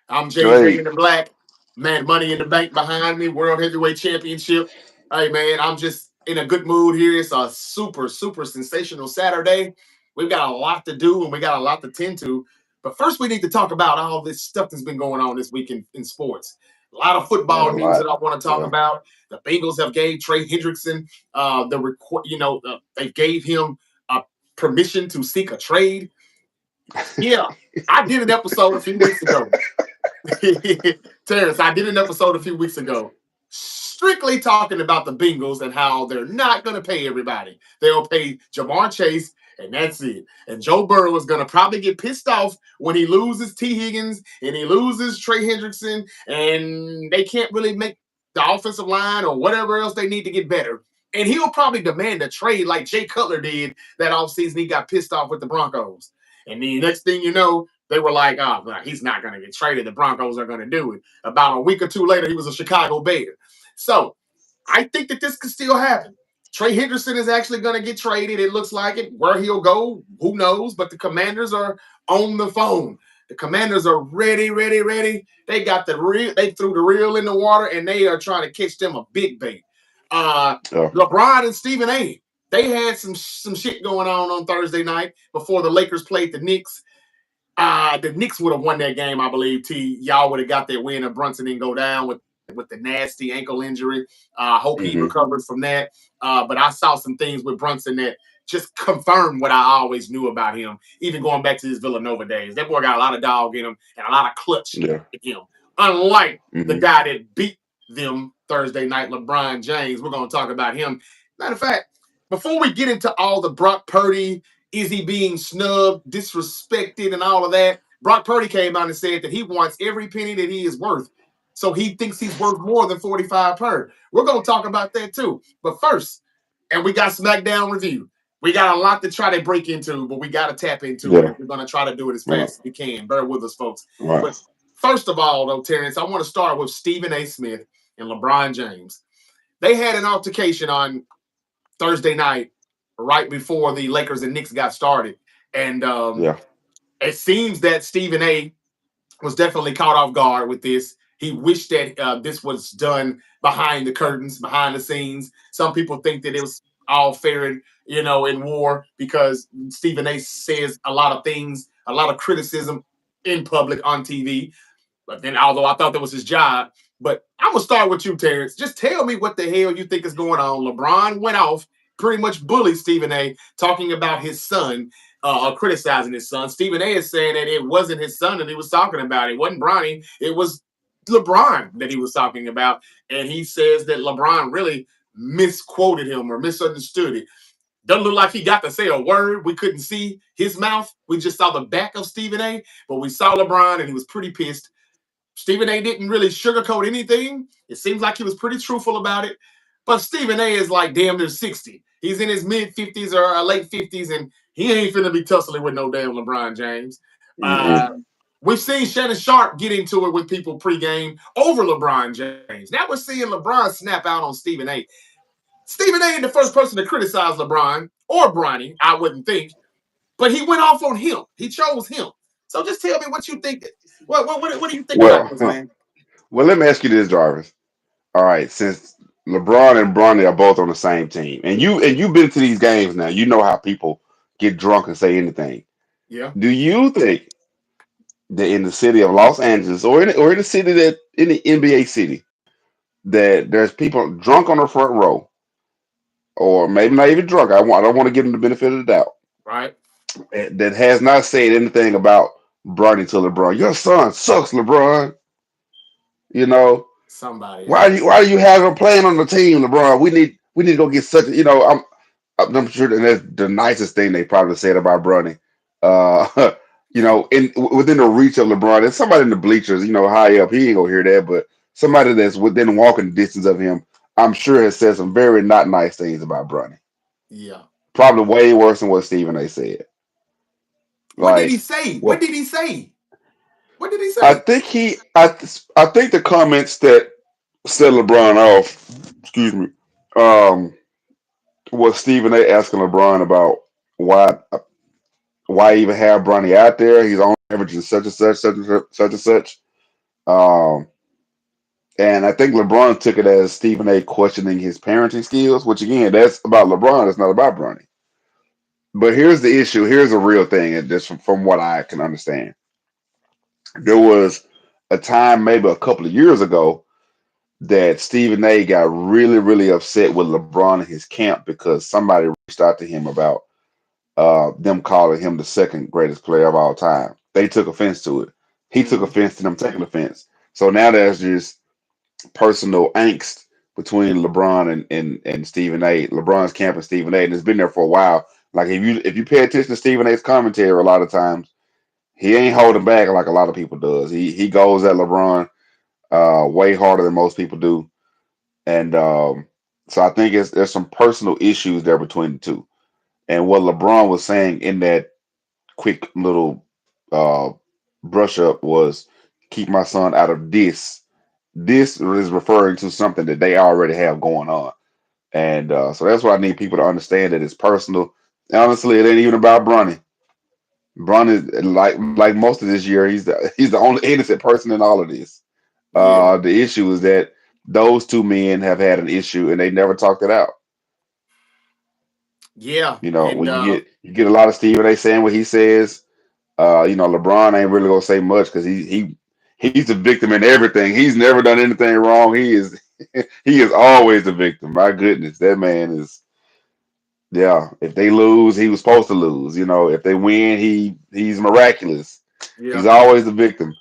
I'm JJ in Great. the black. Man, money in the bank behind me, World Heavyweight Championship. Hey, man, I'm just in a good mood here. It's a super, super sensational Saturday. We've got a lot to do and we got a lot to tend to. But first, we need to talk about all this stuff that's been going on this week in sports. A lot of Man, football a news lot. that I want to talk Yeah. about. The Bengals have gave Trey Hendrickson the record. They gave him permission to seek a trade. Yeah, I did an episode a few weeks ago. Terrence, I did an episode a few weeks ago, strictly talking about the Bengals and how they're not going to pay everybody. They'll pay Jamar Chase, and that's it. And Joe Burrow is going to probably get pissed off when he loses T. Higgins and he loses Trey Hendrickson, and they can't really make the offensive line or whatever else they need to get better. And he'll probably demand a trade like Jay Cutler did that offseason. He got pissed off with the Broncos. And the next thing you know, they were like, oh, well, he's not going to get traded. The Broncos are going to do it. About a week or two later, he was a Chicago Bear. So I think that this could still happen. Trey Henderson is actually going to get traded. It looks like it. Where he'll go, who knows? But the Commanders are on the phone. The Commanders are ready, ready, ready. They got the reel. They threw the reel in the water, and they are trying to catch them a big bait. Uh, Yeah. LeBron and Stephen A. They had some shit going on Thursday night before the Lakers played the Knicks. The Knicks would have won that game, I believe. Y'all would have got that win if Brunson didn't go down with the nasty ankle injury. I hope he Mm-hmm. recovers from that. But I saw some things with Brunson that just confirmed what I always knew about him, even going back to his Villanova days. That boy got a lot of dog in him and a lot of clutch Yeah. in him. Unlike the Mm-hmm. guy that beat them Thursday night, LeBron James. We're going to talk about him. Matter of fact, before we get into all the Brock Purdy, is he being snubbed, disrespected, and all of that? Brock Purdy came out and said that he wants every penny that he is worth. So he thinks he's worth more than 45 per. We're going to talk about that too. But first, and we got Smackdown review. We got a lot to try to break into, but we got to tap into it. Yeah. And we're going to try to do it as Right. fast as we can. Bear with us, folks. Right. But first of all, though, Terrence, I want to start with Stephen A. Smith and LeBron James. They had an altercation on Thursday night, right before the Lakers and Knicks got started. And Yeah. it seems that Stephen A. was definitely caught off guard with this. He wished that this was done behind the curtains, behind the scenes. Some people think that it was all fair and in war because Stephen A. says a lot of things, a lot of criticism in public on TV. But then, although I thought that was his job, but I'm gonna start with you, Terrence. Just tell me what the hell you think is going on. LeBron went off, pretty much bullied Stephen A. talking about his son, criticizing his son. Stephen A. is saying that it wasn't his son that he was talking about. It wasn't Bronny. It was LeBron that he was talking about, and he says that LeBron really misquoted him or misunderstood it. Doesn't look like he got to say a word. We couldn't see his mouth. We just saw the back of Stephen A. But we saw LeBron, and he was pretty pissed. Stephen A. didn't really sugarcoat anything. It seems like he was pretty truthful about it. But Stephen A. is like damn near 60. He's in his mid 50s or late 50s, and he ain't finna be tussling with no damn LeBron James. Mm-mm. We've seen Shannon Sharp get into it with people pregame over LeBron James. Now we're seeing LeBron snap out on Stephen A. Stephen A. ain't the first person to criticize LeBron or Bronny, I wouldn't think, but he went off on him. He chose him. So just tell me what you think. What do you think about Well, this, man? well, let me ask you this, Jarvis. All right, since LeBron and Bronny are both on the same team, and you've been to these games now, you know how people get drunk and say anything. Yeah. Do you think that in the city of Los Angeles or in the city that in the NBA city that there's people drunk on the front row, or maybe not even drunk? I don't want to give them the benefit of the doubt. Right. That has not said anything about Bronny to LeBron. Your son sucks, LeBron. You know Somebody why has. why do you have him playing on the team, LeBron? We need to go get such. I'm sure that that's the nicest thing they probably said about Bronny. Uh, within the reach of LeBron, there's somebody in the bleachers, high up. He ain't gonna hear that, but somebody that's within walking distance of him, I'm sure has said some very not nice things about Bronny. Yeah. Probably way worse than what Stephen A. said. What did he Like, say? What well, did he say? What did he I say? think I think the comments that set LeBron off, excuse me, um, was Stephen A. asking LeBron about why why even have Bronny out there? He's only averaging such and such, such and such, such and such. Um, and I think LeBron took it as Stephen A. questioning his parenting skills, which again, that's about LeBron. It's not about Bronny. But here's the issue. Here's a real thing, and just from what I can understand, there was a time, maybe a couple of years ago, that Stephen A. got really, really upset with LeBron and his camp because somebody reached out to him about them calling him the second greatest player of all time. They took offense to it. He took Hmm. offense to them taking offense. So now there's this personal angst between LeBron and Stephen A. LeBron's camp and Stephen A. And it's been there for a while. Like if you pay attention to Stephen A.'s commentary, a lot of times he ain't holding back like a lot of people does. He goes at LeBron way harder than most people do, and so I think there's some personal issues there between the two. And what LeBron was saying in that quick little uh, brush up was keep my son out of this. This is referring to something that they already have going on. And so that's why I need people to understand that it's personal. Honestly, it ain't even about Bronny. Bronny, like most of this year, he's the only innocent person in all of this. Yeah, The issue is that those two men have had an issue and they never talked it out. yeah, You know, and when you get a lot of Stephen A. saying what he says, LeBron ain't really gonna say much because he's the victim in everything. He's never done anything wrong. He is he is always the victim. My goodness, that man is. Yeah, if they lose, he was supposed to lose. If they win, he's miraculous. He's yeah, always the victim.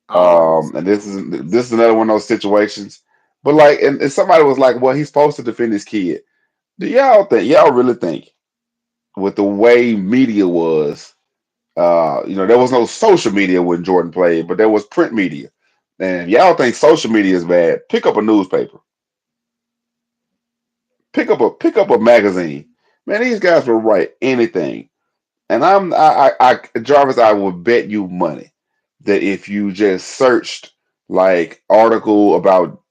always. And this is another one of those situations. But like, and somebody was like, "Well, he's supposed to defend his kid." Do y'all really think with the way media was? There was no social media when Jordan played, but there was print media. And if y'all think social media is bad, pick up a newspaper, pick up a magazine. Man, these guys will write anything. And Jarvis, I will bet you money that if you just searched like article about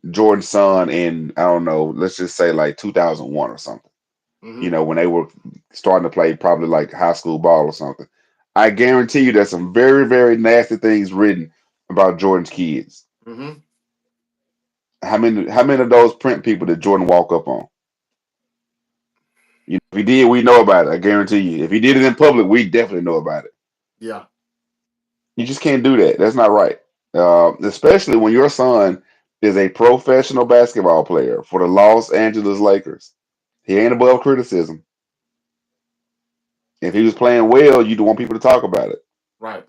Jordan's son in, I don't know, let's just say like 2001 or something, Hmm. when they were starting to play probably like high school ball or something. I guarantee you there's some very, very nasty things written about Jordan's kids. Hmm. How many of those print people did Jordan walk up on? If he did, we know about it. I guarantee you. If he did it in public, we definitely know about it. Yeah, You just can't do that. That's not right. Especially when your son is a professional basketball player for the Los Angeles Lakers. He ain't above criticism. If he was playing well, you'd want people to talk about it. right.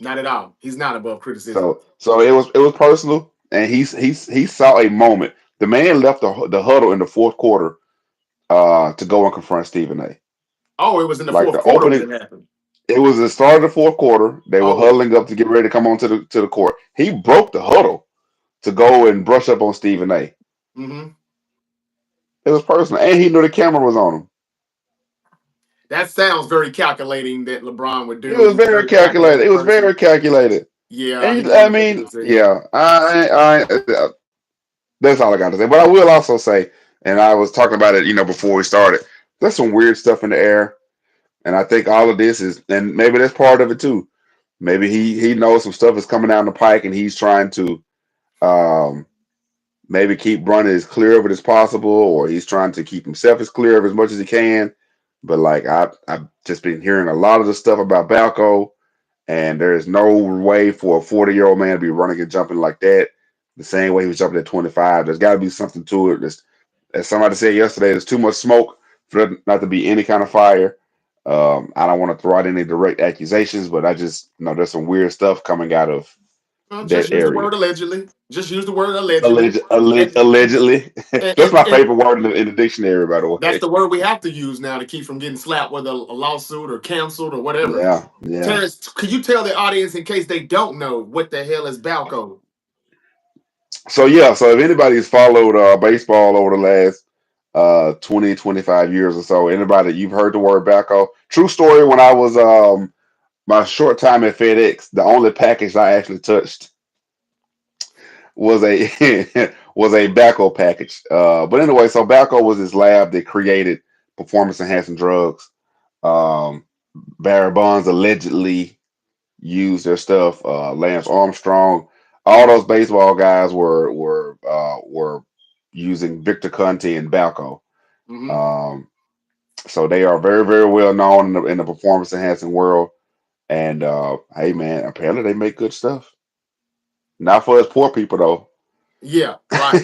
Not at all. He's not above criticism. So it was personal, and he saw a moment. The man left the huddle in the fourth quarter to go and confront Stephen A. Oh, it was in the Like fourth the quarter when opening, it happened. it was the start of the fourth quarter. They were Oh, huddling up to get ready to come on to the court. He broke the huddle to go and brush up on Stephen A. hmm. It was personal, and he knew the camera was on him. That sounds very calculating that LeBron would It do. was He's a very very calculated. calculating It was person. very calculated. Yeah, And he I wanted that mean, publicity. yeah, that's all I got to say. But I will also say, and I was talking about it, before we started. There's some weird stuff in the air, and I think all of this is, and maybe that's part of it too. Maybe he knows some stuff is coming down the pike, and he's trying to um, maybe keep Bronny as clear of it as possible, or he's trying to keep himself as clear of as much as he can. But like I've just been hearing a lot of the stuff about Balco, and there's no way for a 40-year-old man to be running and jumping like that. The same way he was jumping at 25. There's got to be something to it. As somebody said yesterday, there's too much smoke for there not to be any kind of fire. I don't want to throw out any direct accusations, but I just know there's some weird stuff coming out of Well, just that use the area. word allegedly. Just use the word allegedly. And, Allegedly. and, That's and, my and favorite word in the dictionary, by the that's way. the word we have to use now to keep from getting slapped with a lawsuit or canceled or whatever. Yeah, yeah. Terrence, could you tell the audience in case they don't know what the hell is Balco? So if anybody's followed baseball over the last 20, 25 years or so, anybody you've heard the word backhoe. True story, when I was my short time at FedEx, the only package I actually touched was a was a backhoe package. But anyway, so backhoe was this lab that created performance enhancing drugs. Um, Barry Bonds allegedly used their stuff. Lance Armstrong all those baseball guys were using Victor Conte and Balco. Mm-hmm. Um, so they are very, very well known in the performance enhancing world. And hey, man, apparently they make good stuff. Not for us poor people though. Yeah, right.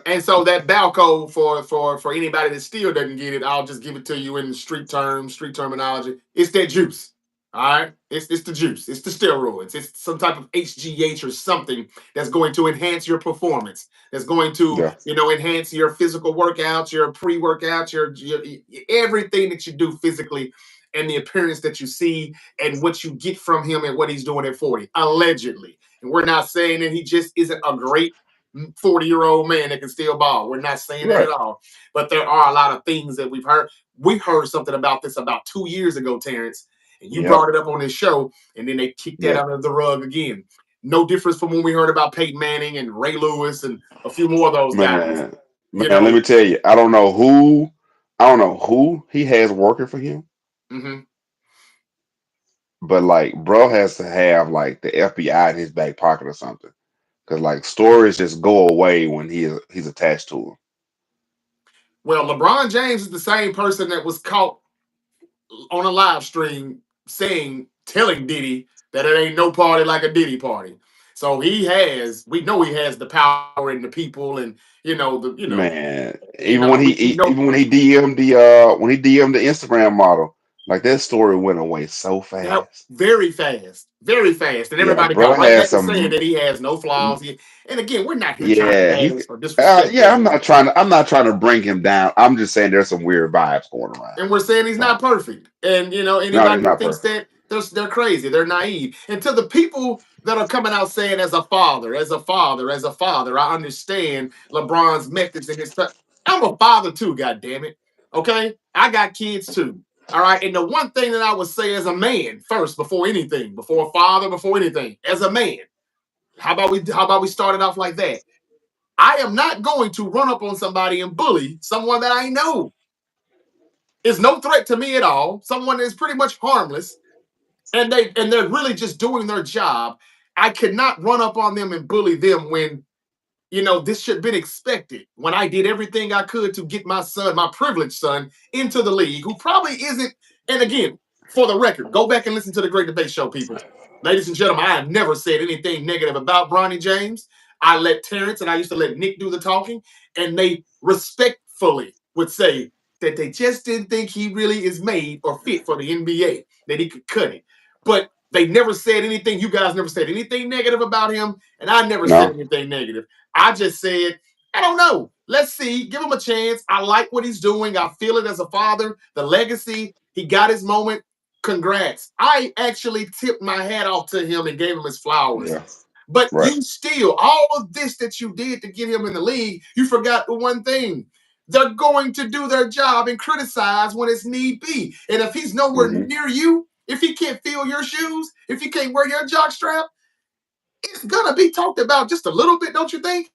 And so that Balco for anybody that still doesn't get it, I'll just give it to you in street terms, street terminology. It's that juice. All right, it's the juice. It's the steroids. It's some type of HGH or something that's going to enhance your performance. That's going to Yeah, enhance your physical workouts, your pre-workouts, your everything that you do physically, and the appearance that you see and what you get from him and what he's doing at 40, allegedly. And we're not saying that he just isn't a great 40-year-old man that can still ball. We're not saying that at right. all. But there are a lot of things that we've heard. We heard something about this about 2 years ago, Terrence, and you Yep, brought it up on this show, and then they kicked that yep. under the rug again. No difference from when we heard about Peyton Manning and Ray Lewis and a few more of those guys. Man, You man, let know, me tell you, I don't know who he has working for him, mm-hmm. but like, bro has to have like the FBI in his back pocket or something, because like stories just go away when he's attached to him. Well, LeBron James is the same person that was caught on a live stream telling Diddy that it ain't no party like a Diddy party. So we know he has the power and the people and Man, we know even when he DM'd the Instagram model, like that story went away so that fast. very fast, and Yeah, everybody bro got right has back to saying some. that he has no flaws. And again, we're not here trying to Yeah, he. bash or disrespect Yeah, that man, I'm not trying to bring him down. I'm just saying there's some weird vibes going around. and we're saying he's So not perfect. And no, he's anybody who not thinks perfect. that they're crazy, they're naive. And to the people that are coming out saying as a father, I understand LeBron's methods and his. I'm a father too, god damn it. Okay, I got kids too. All right, and the one thing that I would say as a man first, before anything, before a father, before anything, as a man, how about we start it off like that? I am not going to run up on somebody and bully someone that I know is no threat to me at all. Someone is pretty much harmless, and they're really just doing their job. I cannot run up on them and bully them when this should have been expected. When I did everything I could to get my son, my privileged son, into the league, who probably isn't. And again, for the record, go back and listen to the Great Debate Show, people. Ladies and gentlemen, I have never said anything negative about Bronny James. I let Terrence and I used to let Nick do the talking, and they respectfully would say that they just didn't think he really is made or fit for the NBA, that he could cut it. But they never said anything. You guys never said anything negative about him, and I never said No, anything negative. I just said, I don't know. Let's see. Give him a chance. I like what he's doing. I feel it as a father. The legacy, he got his moment. Congrats. I actually tipped my hat off to him and gave him his flowers. yeah, But right. you still, all of this that you did to get him in the league, you forgot the one thing. They're going to do their job and criticize when it's need be. And if he's nowhere Hmm. near you, if he can't fill your shoes, if he can't wear your jock strap, it's gonna be talked about just a little bit, don't you think?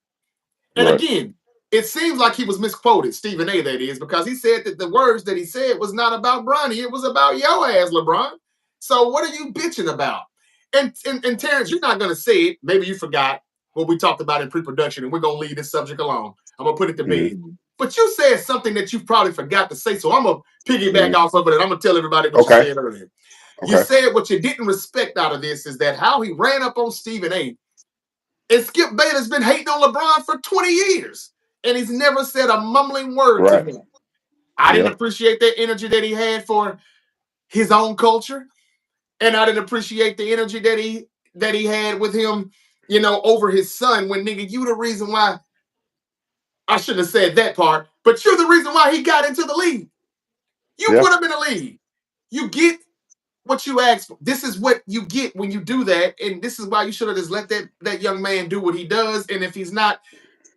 And Right. again, it seems like he was misquoted, Stephen A. That is, because he said that the words that he said was not about Bronny, it was about your ass, LeBron. So what are you bitching about? And Terrence, you're not gonna say it. Maybe you forgot what we talked about in pre-production, and we're gonna leave this subject alone. I'm gonna put it to bed. Hmm. But you said something that you probably forgot to say, so I'm gonna piggyback Hmm. off of it, and I'm gonna tell everybody what you Okay. said earlier. You Okay. said what you didn't respect out of this is that how he ran up on Stephen A. And Skip Bayless been hating on LeBron for 20 years. And he's never said a mumbling word to Right. him. I didn't Yeah. appreciate that energy that he had for his own culture. And I didn't appreciate the energy that he had with him, over his son. When nigga, you the reason why I shouldn't have said that part, but you're the reason why he got into the league. You Yeah. put him in the league. You get what you asked for. This is what you get when you do that. And this is why you should have just let that young man do what he does. And if he's not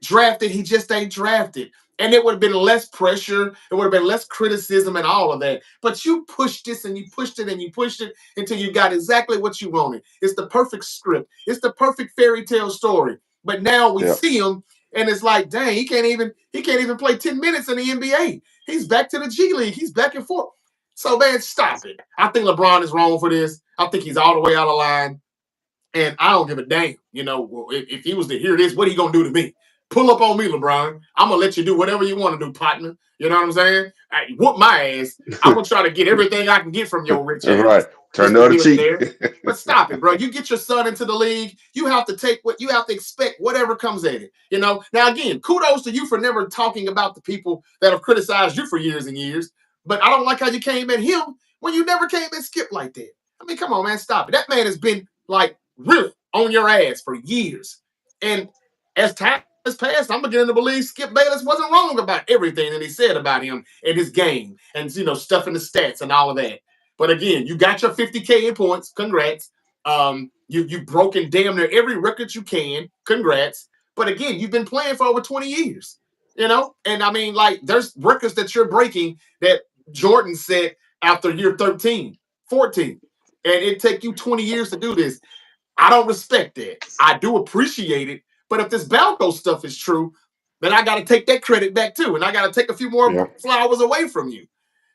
drafted, he just ain't drafted. And it would have been less pressure, it would have been less criticism and all of that. But you pushed this and you pushed it and you pushed it until you got exactly what you wanted. It's the perfect script, it's the perfect fairy tale story. But now we Yeah. see him and it's like, dang, he can't even play 10 minutes in the NBA. He's back to the G League. He's back and forth. So man, stop it. I think LeBron is wrong for this. I think he's all the way out of line. And I don't give a damn. If he was to hear this, what he gonna do to me? Pull up on me, LeBron. I'm gonna let you do whatever you want to do, partner. You know what I'm saying? Whoop my ass. I'm gonna try to get everything I can get from your rich All right. ass Turn just the to other be up cheek. there. But stop it, bro. You get your son into the league. You have to take what you have to expect, whatever comes at it. Now again, kudos to you for never talking about the people that have criticized you for years and years. But I don't like how you came at him when you never came at Skip like that. I mean, come on, man, stop it. That man has been like really on your ass for years. And as time has passed, I'm beginning to believe Skip Bayless wasn't wrong about everything that he said about him and his game and stuff in the stats and all of that. But again, you got your 50K in points. Congrats. You've broken damn near every record you can. Congrats. But again, you've been playing for over 20 years. And I mean, like, there's records that you're breaking that Jordan set after year 13, 14. And it take you 20 years to do this. I don't respect that. I do appreciate it. But if this Balco stuff is true, then I got to take that credit back too. And I got to take a few more Yeah. flowers away from you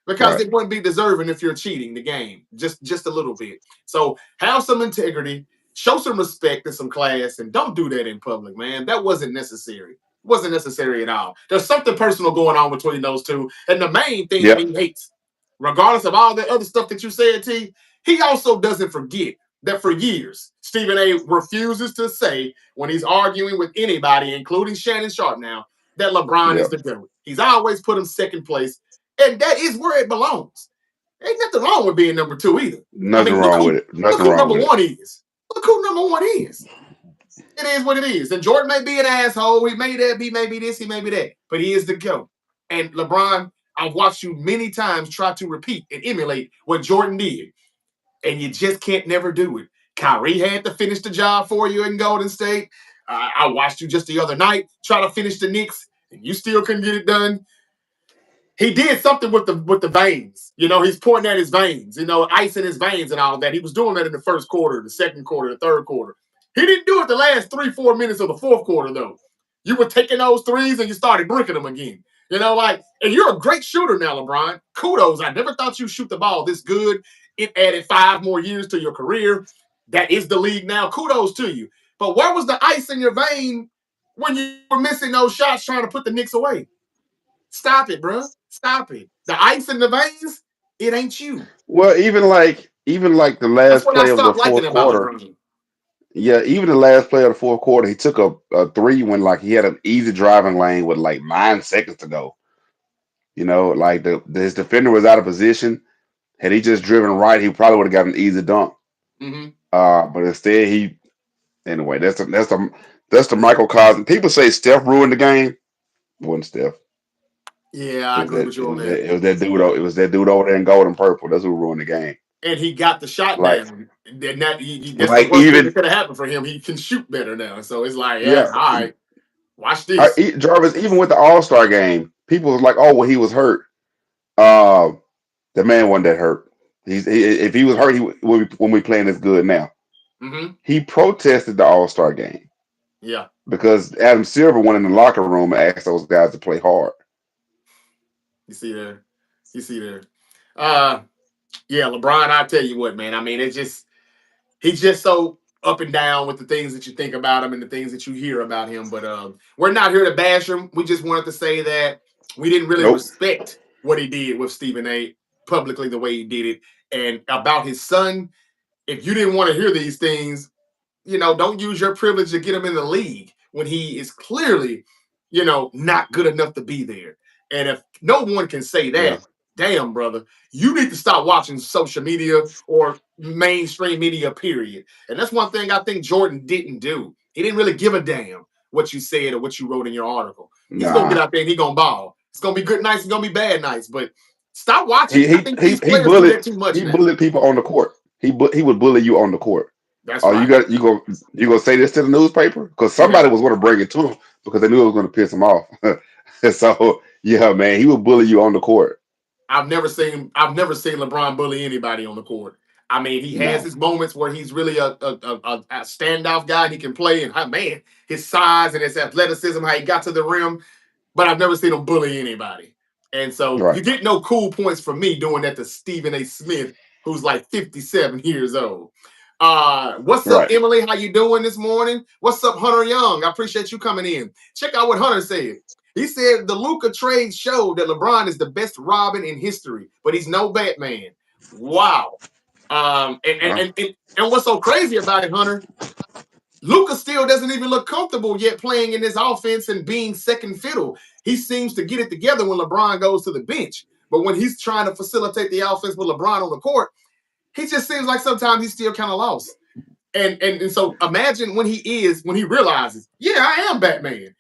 because Right. they wouldn't be deserving if you're cheating the game just a little bit. So have some integrity, show some respect and some class, and don't do that in public, man. That wasn't necessary. It wasn't necessary at all. There's something personal going on between those two. And the main thing that Yep. he hates, regardless of all the other stuff that you said, T, he also doesn't forget that for years, Stephen A refuses to say when he's arguing with anybody, including Shannon Sharp now, that LeBron is Yep. the GOAT. He's always put him second place, and that is where it belongs. Ain't nothing wrong with being number two either. I Nothing mean, wrong with it. look Nothing who wrong number with it. one is. Look who number one is. It is what it is. And Jordan may be an asshole. He may that be, maybe this, he may be that, but he is the GOAT. And LeBron, I've watched you many times try to repeat and emulate what Jordan did, and you just can't never do it. Kyrie had to finish the job for you in Golden State. I watched you just the other night try to finish the Knicks, and you still couldn't get it done. He did something with the veins. He's pointing at his veins, ice in his veins and all of that. He was doing that in the first quarter, the second quarter, the third quarter. He didn't do it the last 3-4 minutes of the fourth quarter, though. You were taking those threes and you started bricking them again. And you're a great shooter now, LeBron. Kudos. I never thought you'd shoot the ball this good. It added 5 more years to your career. That is the league now. Kudos to you. But where was the ice in your vein when you were missing those shots trying to put the Knicks away? Stop it, bro. Stop it. The ice in the veins, it ain't you. Well, even like the That's last what I play of the stopped liking fourth about quarter. LeBron. Yeah, even the last play of the fourth quarter, he took a three when like he had an easy driving lane with like 9 seconds to go. Like his defender was out of position. Had he just driven right, he probably would have got an easy dunk. Mm-hmm. But instead he anyway. That's the microcosm. People say Steph ruined the game. It wasn't Steph. Yeah, It I was agree that. with It you on was that. that. It was that dude. It was that dude over there in gold and purple. That's who ruined the game. And he got the shot Like, down. And that's the like worst thing even that could have happened for him. He can shoot better now. So it's like, yeah, yeah, all right, watch this. Jarvis. Even with the All Star game, people was like, "Oh, well, he was hurt." Uh, the man wasn't that hurt. If he was hurt, he when we playing this good now. Mm-hmm. He protested the All Star game Yeah, because Adam Silver went in the locker room and asked those guys to play hard. you see there. You see there. Uh, yeah, LeBron, I tell you what, man. I mean, he's just so up and down with the things that you think about him and the things that you hear about him. But we're not here to bash him. We just wanted to say that we didn't really Nope. respect what he did with Stephen A. publicly the way he did it. And about his son, if you didn't want to hear these things, don't use your privilege to get him in the league when he is clearly, not good enough to be there. And if no one can say Yeah. that, damn, brother, you need to stop watching social media or mainstream media, period. And that's one thing I think Jordan didn't do. He didn't really give a damn what you said or what you wrote in your article. He's gonna get Nah. out there and he's gonna ball. It's gonna be good nights, it's gonna be bad nights, but stop watching. He I he think he these he players do bullied that too much he now. bullied people on the court. He would bully you on the court. That's Oh, you right. got you gonna say this to the newspaper because Yeah. somebody was going to bring it to him because they knew it was going to piss him off. So yeah, man, he would bully you on the court. I've never seen LeBron bully anybody on the court. I mean, he has No, his moments where he's really a standoff guy and he can play, and man, his size and his athleticism, how he got to the rim, but I've never seen him bully anybody. And so right? you get no cool points from me doing that to Stephen A. Smith, who's like 57 years old. What's up, Right. Emily? How you doing this morning? What's up, Hunter Young? I appreciate you coming in. Check out what Hunter said. He said the Luka trade showed that LeBron is the best Robin in history, but he's no Batman. Wow. Huh? And what's so crazy about it, Hunter? Luka still doesn't even look comfortable yet playing in this offense and being second fiddle. He seems to get it together when LeBron goes to the bench. But when he's trying to facilitate the offense with LeBron on the court, he just seems like sometimes he's still kind of lost. And so imagine when he realizes, yeah, I am Batman.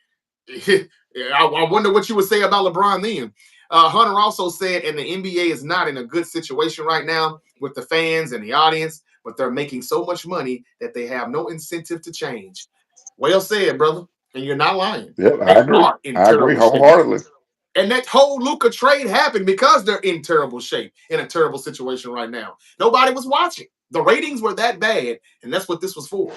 I wonder what you would say about LeBron then. Hunter also said, and the NBA is not in a good situation right now with the fans and the audience, but they're making so much money that they have no incentive to change. Well said, brother. And you're not lying. Yep, I They agree. are in I agree terrible shape. wholeheartedly. And that whole Luka trade happened because they're in terrible shape, in a terrible situation right now. Nobody was watching. The ratings were that bad, and that's what this was for.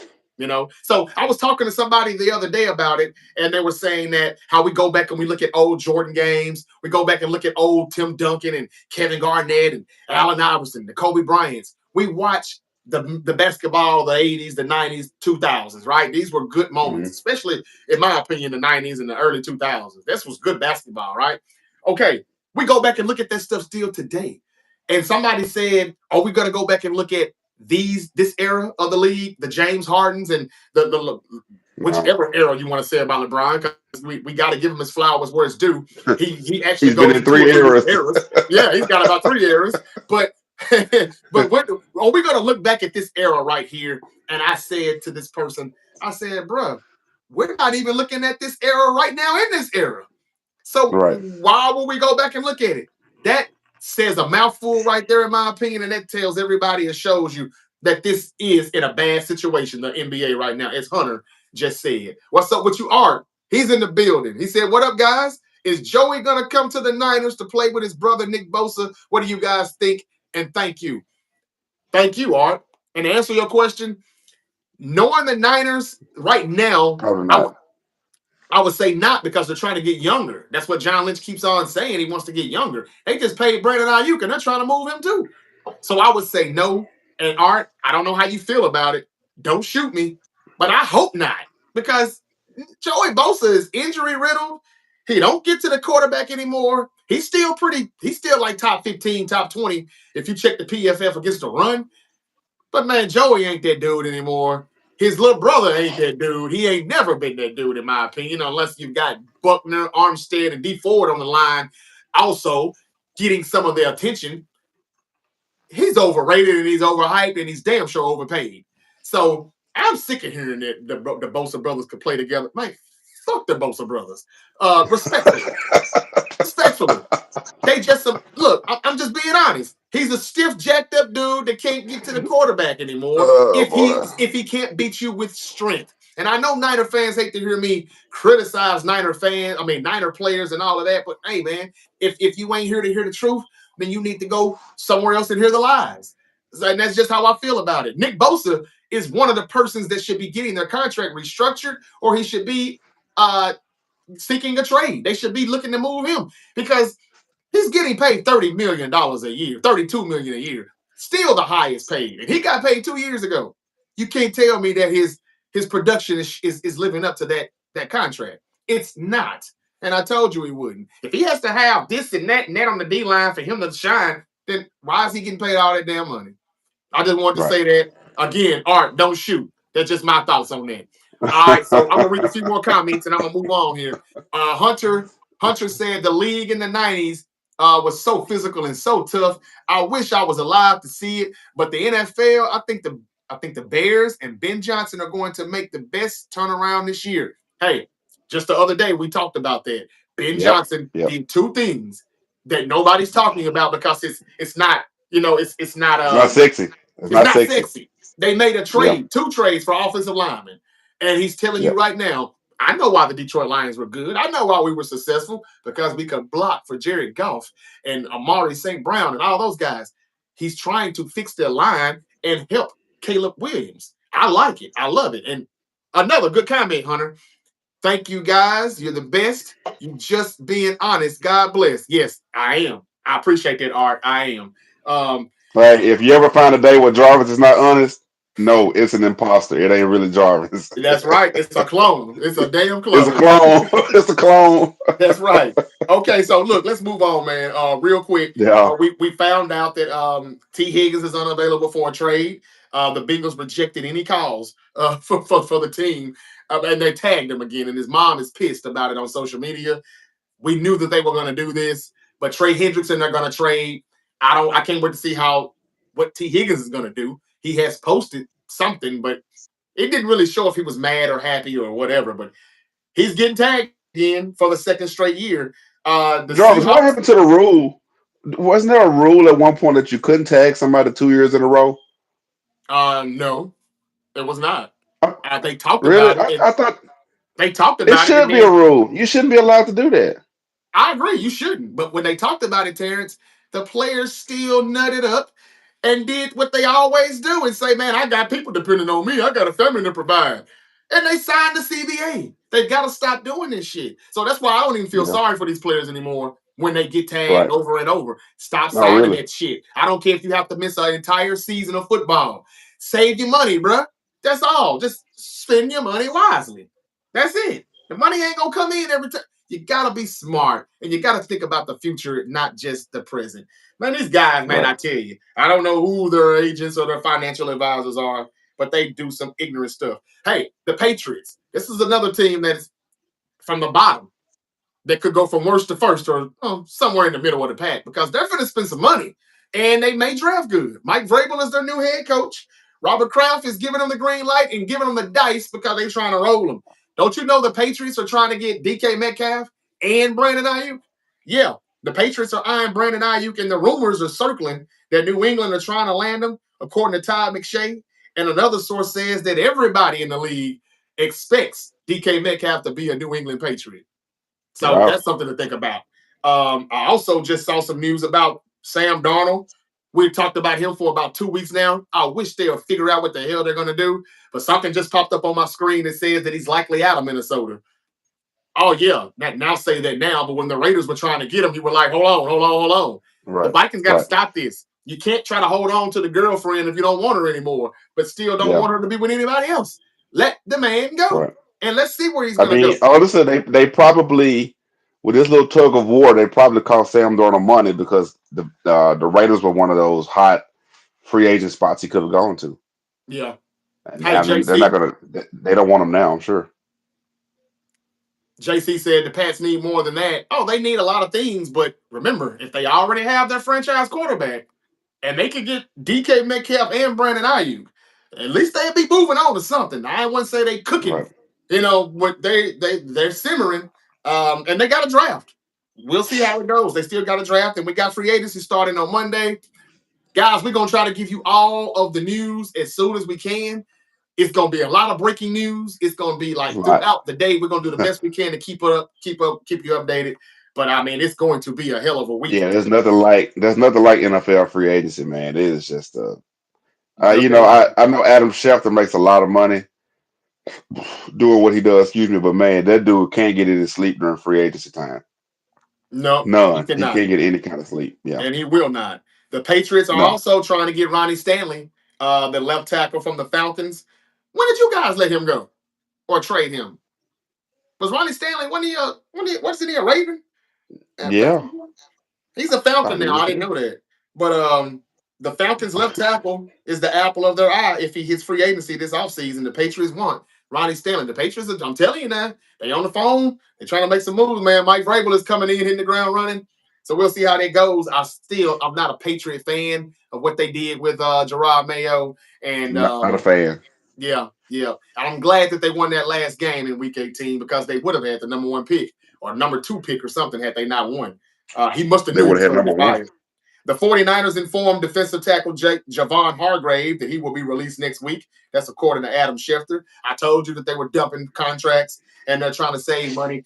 So I was talking to somebody the other day about it, and they were saying that how we go back and we look at old Jordan games, we go back and look at old Tim Duncan and Kevin Garnett and Allen Iverson, the Kobe Bryants. We watch the basketball, the 80s, the 90s, 2000s, right? These were good moments, Hmm. especially in my opinion, the 90s and the early 2000s. This was good basketball, right? Okay, we go back and look at that stuff still today. And somebody said, are we going to go back and look at this era of the league, the James Hardens and the No. whichever era you want to say about LeBron, because we got to give him his flowers where it's due. He actually He's been goes in in two or three three eras. eras. Yeah, he's got about three eras. But are we going to look back at this era right here? And I said to this person, I said, bruh, we're not even looking at this era right now in this era. So Right. why would we go back and look at it? That says a mouthful right there, in my opinion, and that tells everybody and shows you that this is in a bad situation, the NBA right now, as Hunter just said. What's up with you, Art? He's in the building. He said, what up, guys? Is Joey going to come to the Niners to play with his brother, Nick Bosa? What do you guys think? And thank you. Thank you, Art. And to answer your question, knowing the Niners right now, Probably not. I would say not because they're trying to get younger. That's what John Lynch keeps on saying. He wants to get younger. They just paid Brandon Ayuk and they're trying to move him too. So I would say no. And Art, I don't know how you feel about it. Don't shoot me, but I hope not because Joey Bosa is injury riddled. He don't get to the quarterback anymore. He's still like top 15, top 20 if you check the PFF against the run. But man, Joey ain't that dude anymore. His little brother ain't that dude. He ain't never been that dude, in my opinion, unless you've got Buckner, Armstead, and D Ford on the line also getting some of their attention. He's overrated and he's overhyped and he's damn sure overpaid. So I'm sick of hearing that the Bosa brothers could play together. Man, fuck the Bosa brothers. Respectfully. Respectfully. They just look. I'm just being honest. He's a stiff, jacked up dude that can't get to the quarterback anymore. Oh boy. If he can't beat you with strength, and I know Niner fans hate to hear me criticize Niner players and all of that. But hey, man, if you ain't here to hear the truth, then you need to go somewhere else and hear the lies. And that's just how I feel about it. Nick Bosa is one of the persons that should be getting their contract restructured, or he should be seeking a trade. They should be looking to move him because he's getting paid $30 million a year, $32 million a year, still the highest paid, and he got paid 2 years ago. You can't tell me that his production is living up to that contract. It's not, and I told you he wouldn't. If he has to have this and that on the D line for him to shine, then why is he getting paid all that damn money? I just wanted to Right. say that again. Art, don't shoot. That's just my thoughts on that. All right, so I'm gonna read a few more comments and I'm gonna move on here. Hunter said the league in the '90s was so physical and so tough. I wish I was alive to see it, but the NFL, I think the Bears and Ben Johnson are going to make the best turnaround this year. Hey, just the other day we talked about that. Ben Yep. Johnson Yep. did two things that nobody's talking about because it's not it's not It's not sexy. It's it's not not sexy. sexy. They made a Yeah. trade, two trades for offensive linemen. And he's telling you Yep. right now, I know why the Detroit Lions were good. I know why we were successful because we could block for Jared Goff and Amari St. Brown and all those guys. He's trying to fix their line and help Caleb Williams. I like it. I love it. And another good comment, Hunter. Thank you, guys. You're the best. You just being honest. God bless. Yes, I am. I appreciate that, Art. I am. Um, Like if you ever find a day where Jarvis is not honest, No, it's an imposter. It ain't really Jarvis. That's right. It's a clone. It's a damn It's a clone. clone. It's a clone. That's right. Okay, so look, let's move on, man. Real quick, Yeah. we found out that T. Higgins is unavailable for a trade. The Bengals rejected any calls for the team, and they tagged him again. And his mom is pissed about it on social media. We knew that they were going to do this, but Trey Hendrickson they're going to trade. I can't wait to see how what T. Higgins is going to do. He has posted something, but it didn't really show if he was mad or happy or whatever. But he's getting tagged again for the second straight year. The Jarvis, what Seahawks, happened to the rule? Wasn't there a rule at one point that you couldn't tag somebody 2 years in a row? no, it was not. Uh, They talked Really? about it, and I thought they talked it about it, and should be a then rule. You shouldn't be allowed to do that. I agree, you shouldn't. But when they talked about it, Terrence, the players still nutted up and did what they always do and say, man, I got people depending on me. I got a family to provide. And they signed the CBA. They've got to stop doing this shit. So that's why I don't even feel Yeah. sorry for these players anymore when they get tagged Right. over and over. Stop No, signing really. that shit. I don't care if you have to miss an entire season of football. Save your money, bruh. That's all. Just spend your money wisely. That's it. The money ain't gonna come in every time. You gotta be smart and you gotta think about the future, not just the present. Man, these guys, man, Right. I tell you, I don't know who their agents or their financial advisors are, but they do some ignorant stuff. Hey, the Patriots. This is another team that's from the bottom that could go from worst to first or somewhere in the middle of the pack because they're going to spend some money and they may draft good. Mike Vrabel is their new head coach. Robert Kraft is giving them the green light and giving them the dice because they're trying to roll them. Don't you know the Patriots are trying to get DK Metcalf and Brandon Ayuk? Yeah, the Patriots are eyeing Brandon Ayuk, and the rumors are circling that New England are trying to land him, according to Todd McShay. And another source says that everybody in the league expects DK Metcalf to be a New England Patriot. So Wow. that's something to think about. I also just saw some news about Sam Darnold. We've talked about him for about 2 weeks now. I wish they'll figure out what the hell they're going to do. But something just popped up on my screen that says that he's likely out of Minnesota. Oh, yeah. Now say that now. But when the Raiders were trying to get him, you were like, hold on, hold on, hold on. The Right. Vikings got to Right. stop this. You can't try to hold on to the girlfriend if you don't want her anymore, but still don't Yeah. want her to be with anybody else. Let the man go. Right. And let's see where he's I going to mean, go. honestly, they probably with this little tug of war, they probably cost Sam Darnold money because the Raiders were one of those hot free agent spots he could have gone to, Yeah. and Hey, now they're not JC, gonna. They don't want him now. I'm sure. JC said the Pats need more than that. Oh, they need a lot of things, but remember, if they already have their franchise quarterback and they could get DK Metcalf and Brandon Ayuk, at least they'd be moving on to something. I wouldn't say they cooking, Right. what they're simmering, and they got a draft. We'll see how it goes. They still got a draft, and we got free agency starting on Monday. Guys, we're gonna try to give you all of the news as soon as we can. It's gonna be a lot of breaking news. It's gonna be A like lot. throughout the day. We're gonna do the best we can to keep you updated. But I mean, it's going to be a hell of a week. Yeah. There's nothing like NFL free agency, man. It is just No you know, doubt. I know Adam Schefter makes a lot of money doing what he does. Excuse me, but man, that dude can't get any sleep during free agency time. No, he None. He cannot, can't get any kind of sleep. Yeah. and he will not. The Patriots are No. also trying to get Ronnie Stanley, the left tackle from the Falcons. When did you guys let him go or trade him? Was Ronnie Stanley wasn't he a Raven at Yeah. Falcon? He's a I Falcon now. believe I didn't so. know that. But the Falcons left tackle is the apple of their eye if he hits free agency this offseason. The Patriots want Ronnie Stanley. The Patriots, I'm telling you now, they on the phone. They're trying to make some moves, man. Mike Vrabel is coming in, hitting the ground running. So we'll see how that goes. I'm not a Patriot fan of what they did with Gerard Mayo. And Not a fan. yeah, yeah. I'm glad that they won that last game in Week 18 because they would have had the number one pick or number two pick or something had they not won. He must have They knew he would was have had going to number get one. fired. The 49ers informed defensive tackle Javon Hargrave that he will be released next week. That's according to Adam Schefter. I told you that they were dumping contracts and they're trying to save money.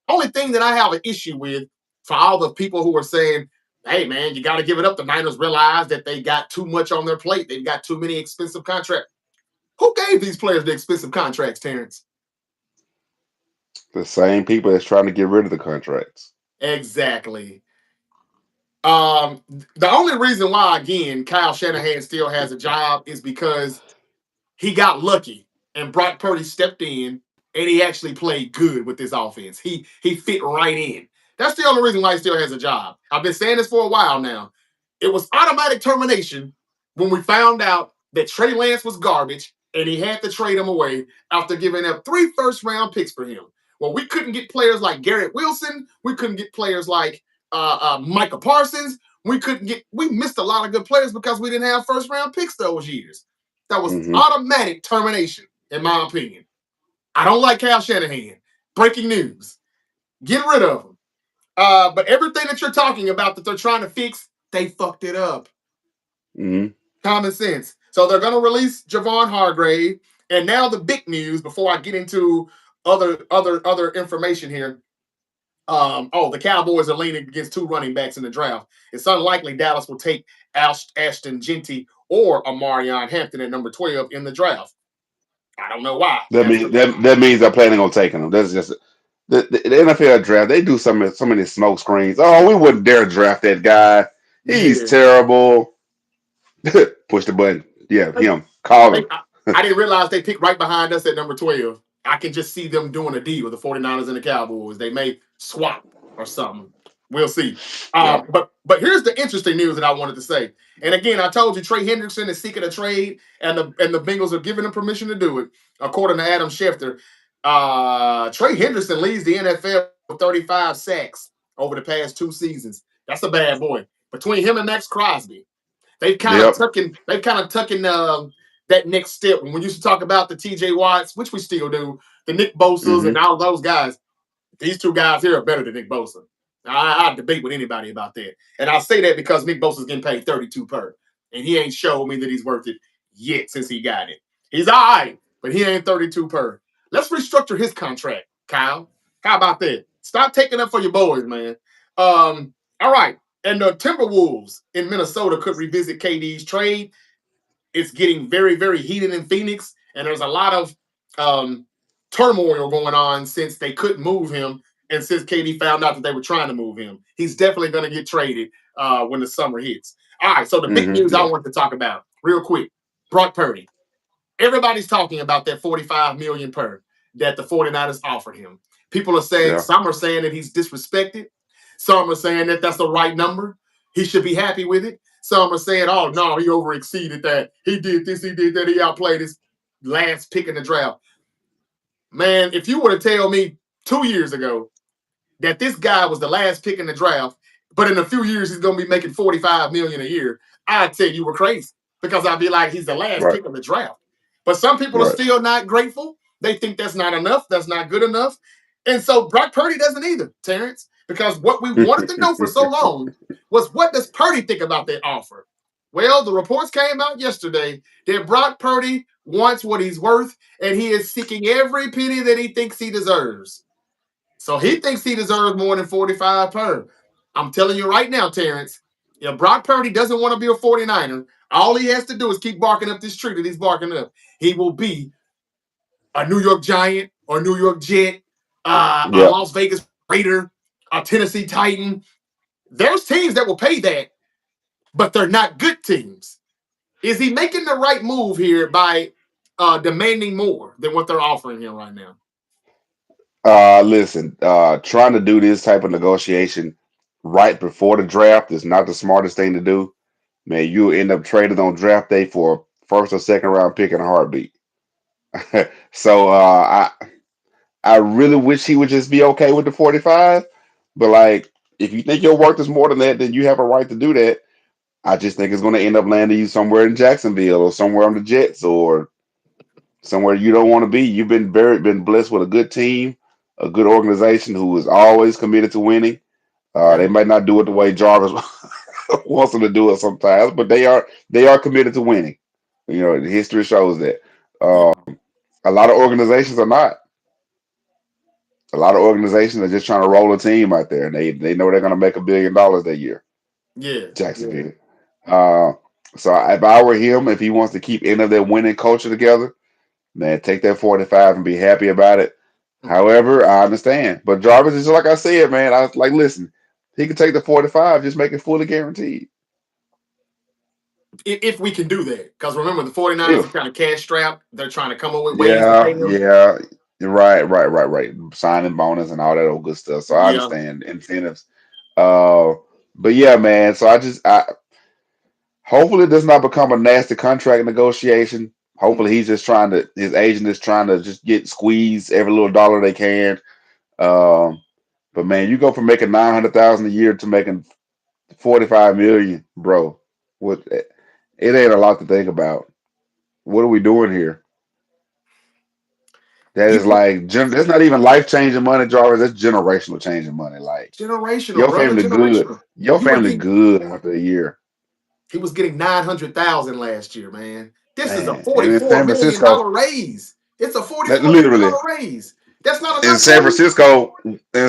Only thing that I have an issue with for all the people who are saying, hey, man, you got to give it up. The Niners realize that they got too much on their plate. They've got too many expensive contracts. Who gave these players the expensive contracts, Terrence? The same people that's trying to get rid of the contracts. Exactly. The only reason why, again, Kyle Shanahan still has a job is because he got lucky and Brock Purdy stepped in and he actually played good with this offense. He fit right in. That's the only reason why he still has a job. I've been saying this for a while now. It was automatic termination when we found out that Trey Lance was garbage and he had to trade him away after giving up 3 first-round picks for him. Well, we couldn't get players like Garrett Wilson. We couldn't get players like Micah Parsons. We missed a lot of good players because we didn't have first-round picks those years. That was Hmm. automatic termination, in my opinion. I don't like Kyle Shanahan. Breaking news. Get rid of him. But everything that you're talking about that they're trying to fix, they fucked it up. Hmm. Common sense. So they're going to release Javon Hargrave. And now the big news before I get into other information here. The Cowboys are leaning against 2 running backs in the draft. It's unlikely Dallas will take Ashton Genty or Amarion Hampton at number 12 in the draft. I don't know why. That means that means they're planning on taking them. That's just the NFL draft. They do so many smoke screens. Oh, we wouldn't dare draft that guy. He's Yeah. terrible. Push the button. Yeah, They, him. Call him. I didn't realize they picked right behind us at number 12. I can just see them doing a deal with the 49ers and the Cowboys. They may swap or something. We'll see. Yeah. But here's the interesting news that I wanted to say. And again, I told you Trey Hendrickson is seeking a trade, and the Bengals are giving him permission to do it, according to Adam Schefter. Trey Hendrickson leads the NFL with 35 sacks over the past 2 seasons. That's a bad boy. Between him and Max Crosby, Yep. they've kind of tucking that next step. When we used to talk about the TJ Watts, which we still do, the Nick Bosa's and Hmm. all those guys, these 2 guys here are better than Nick Bosa. I debate with anybody about that. And I say that because Nick Bosa's getting paid 32 per. And he ain't showed me that he's worth it yet since he got it. He's all right, but he ain't 32 per. Let's restructure his contract, Kyle. How about that? Stop taking up for your boys, man. All right. And the Timberwolves in Minnesota could revisit KD's trade. It's getting very, very heated in Phoenix, and there's a lot of um, turmoil going on since they couldn't move him, and since KD found out that they were trying to move him. He's definitely going to get traded when the summer hits. All right, so the big news I Yeah. want to talk about real quick: Brock Purdy. Everybody's talking about that 45 million per that the 49ers offered him. People are saying, Yeah. some are saying that he's disrespected. Some are saying that that's the right number. He should be happy with it. Some are saying, oh no, he over exceeded that. He did this, he did that, he outplayed his last pick in the draft. Man, if you were to tell me 2 years ago that this guy was the last pick in the draft, but in a few years he's gonna be making 45 million a year, I'd say you were crazy because I'd be like, he's the last Right. pick of the draft. But some people are Right. still not grateful. They think that's not enough, that's not good enough. And so Brock Purdy doesn't either, Terrence, because what we wanted to know for so long was what does Purdy think about that offer? Well, the reports came out yesterday that Brock Purdy wants what he's worth, and he is seeking every penny that he thinks he deserves. So he thinks he deserves more than 45 per. I'm telling you right now, Terrence, if Brock Purdy doesn't want to be a 49er, all he has to do is keep barking up this tree that he's barking up. He will be a New York Giant or New York Jet, a Yep. Las Vegas Raider, a Tennessee Titan. There's teams that will pay that, but they're not good teams. Is he making the right move here by demanding more than what they're offering him right now? Listen, trying to do this type of negotiation right before the draft is not the smartest thing to do. Man, you'll end up trading on draft day for a first or second round pick in a heartbeat. So I really wish he would just be okay with the 45. But like, if you think your worth is more than that, then you have a right to do that. I just think it's going to end up landing you somewhere in Jacksonville or somewhere on the Jets or somewhere you don't want to be. You've been blessed with a good team, a good organization who is always committed to winning. Yeah, They might not do it the way Jarvis wants them to do it sometimes, but they are committed to winning. You know, the history shows that. yeah, A lot of organizations are not. A lot of organizations are just trying to roll a team out there, and they know they're going to make $1 billion that year. yeah, Jacksonville. Uh, so if I were him, if he wants to keep any of their winning culture together, man, take that 45 and be happy about it. However, I understand. But Jarvis is like I said, man. I was like, listen, he can take the 45, just make it fully guaranteed. if we can do that. Because remember, the 49ers are If kind of cash strapped. They're trying to come up with ways to yeah, pay him. yeah, right. Signing bonus and all that old good stuff. So I Yeah. understand incentives. Uh, but yeah, man. So I hopefully it does not become a nasty contract negotiation. Hopefully he's just trying to his agent is trying to just get squeeze every little dollar they can. Um, but man, you go from making 900,000 a year to making 45 million, bro. What it ain't a lot to think about. What are we doing here? That You is like that's not even life changing money, Jarvis. That's generational changing money. Like generational, your brother. family good, Generational. your You were family getting good after a year, He was getting 900,000 last year, man. This is a man. And in $44 San million Francisco, dollar raise. It's a that $44 million literally dollar raise. That's not in enough for you.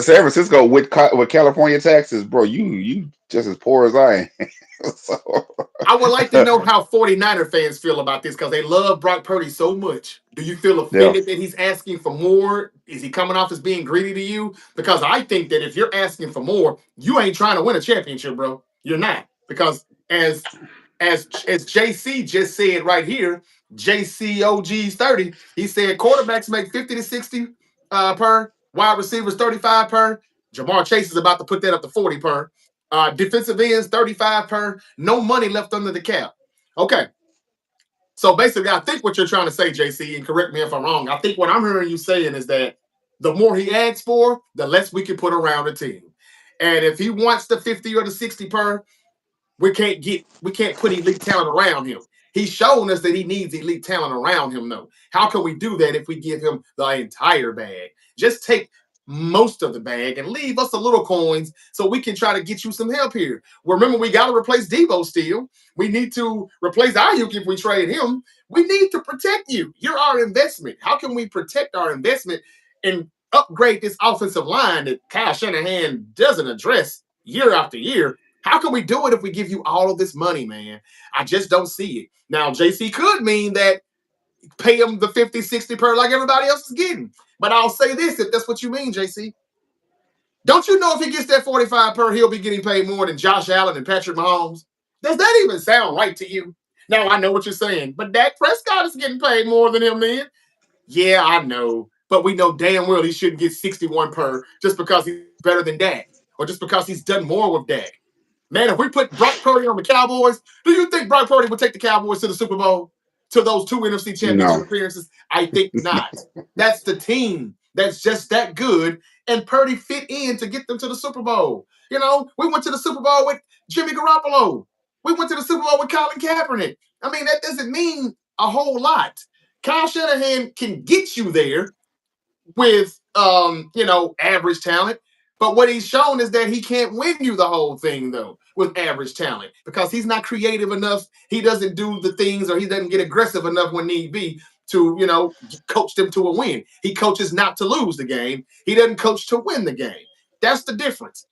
San Francisco with California taxes, bro. You just as poor as I am. So I would like to know how 49er fans feel about this because they love Brock Purdy so much. Do you feel yeah, offended that he's asking for more? Is he coming off as being greedy to you? Because I think that if you're asking for more, you ain't trying to win a championship, bro. You're not. Because as JC just said right here, JCOG's 30, he said quarterbacks make 50 to 60 per, wide receivers 35 per. Jamar Chase is about to put that up to 40 per. Defensive ends 35 per. No money left under the cap. Okay. So basically, I think what you're trying to say, JC, and correct me if I'm wrong, I think what I'm hearing you saying is that the more he asks for, the less we can put around the team. And if he wants the 50 or the 60 per, we can't put elite talent around him. He's shown us that he needs elite talent around him, though. How can we do that if we give him the entire bag? Just take most of the bag and leave us a little coins so we can try to get you some help here. Remember, we got to replace Debo still. We need to replace Ayuk if we trade him. We need to protect you. You're our investment. How can we protect our investment and upgrade this offensive line that Kyle Shanahan doesn't address year after year? How can we do it if we give you all of this money, man? I just don't see it. Now, JC could mean that pay him the 50, 60 per like everybody else is getting. But I'll say this if that's what you mean, JC. Don't you know if he gets that 45 per, he'll be getting paid more than Josh Allen and Patrick Mahomes? Does that even sound right to you? Now, I know what you're saying, but Dak Prescott is getting paid more than him, man. Yeah, I know. But we know damn well he shouldn't get 61 per just because he's better than Dak or just because he's done more with Dak. Man, if we put Brock Purdy on the Cowboys, do you think Brock Purdy would take the Cowboys to the Super Bowl? To those two NFC championship no, appearances? I think not. That's the team that's just that good, and Purdy fit in to get them to the Super Bowl. You know, we went to the Super Bowl with Jimmy Garoppolo. We went to the Super Bowl with Colin Kaepernick. I mean, that doesn't mean a whole lot. Kyle Shanahan can get you there with average talent. But what he's shown is that he can't win you the whole thing though with average talent because he's not creative enough. He doesn't do the things or he doesn't get aggressive enough when need be to coach them to a win. He coaches not to lose the game. He doesn't coach to win the game. That's the difference.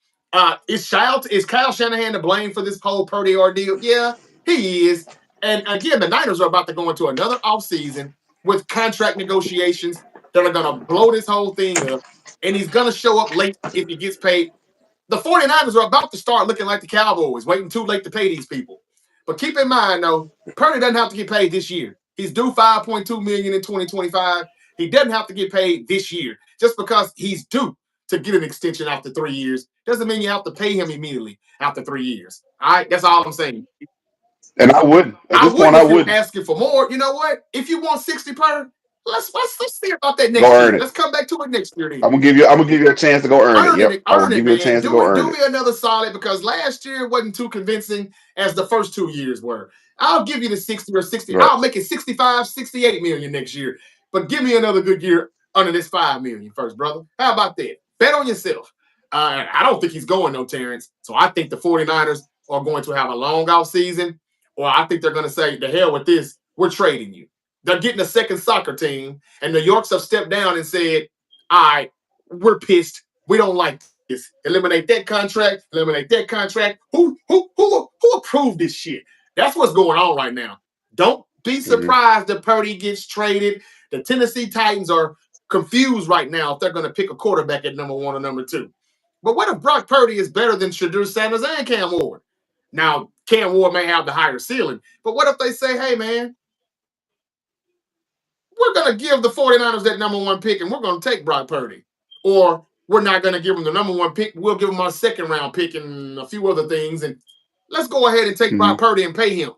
Is Kyle Shanahan to blame for this whole Purdy ordeal? Yeah, he is. And again, the Niners are about to go into another offseason with contract negotiations that are going to blow this whole thing up. And he's going to show up late if he gets paid. The 49ers are about to start looking like the Cowboys, waiting too late to pay these people. But keep in mind, though, Purdy doesn't have to get paid this year. He's due 5.2 million in 2025. He doesn't have to get paid this year. Just because he's due to get an extension after 3 years doesn't mean you have to pay him immediately after 3 years. All right, that's all I'm saying. and I wouldn't at I this point. wouldn't I if you're wouldn't asking for more. You know what? If you want 60 per, let's see about that go next earn year. it. Let's come back to it next year then. I'm gonna give you a chance to go earn it. Yep, I will Earn it, give you a man. chance to go Do earn me it. another solid because last year wasn't too convincing as the first 2 years were. I'll give you the 60 or 60. Right. I'll make it 65, 68 million next year. But give me another good year under this 5 million first, brother. How about that? Bet on yourself. I don't think he's going no Terrence. So I think the 49ers are going to have a long off season, or I think they're going to say, the hell with this. We're trading you. They're getting a second soccer team, and the Yorks have stepped down and said, all right, we're pissed. We don't like this. Eliminate that contract. Eliminate that contract. Who approved this shit? That's what's going on right now. Don't be Mhm. surprised if Purdy gets traded. The Tennessee Titans are confused right now if they're going to pick a quarterback at number one or number two. But what if Brock Purdy is better than Shadur Sanders and Cam Ward? Now Cam Ward may have the higher ceiling. But what if they say, hey, man, we're going to give the 49ers that number one pick and we're going to take Brock Purdy? Or we're not going to give them the number one pick. We'll give them our second round pick and a few other things. And let's go ahead and take Brock Hmm. Purdy and pay him.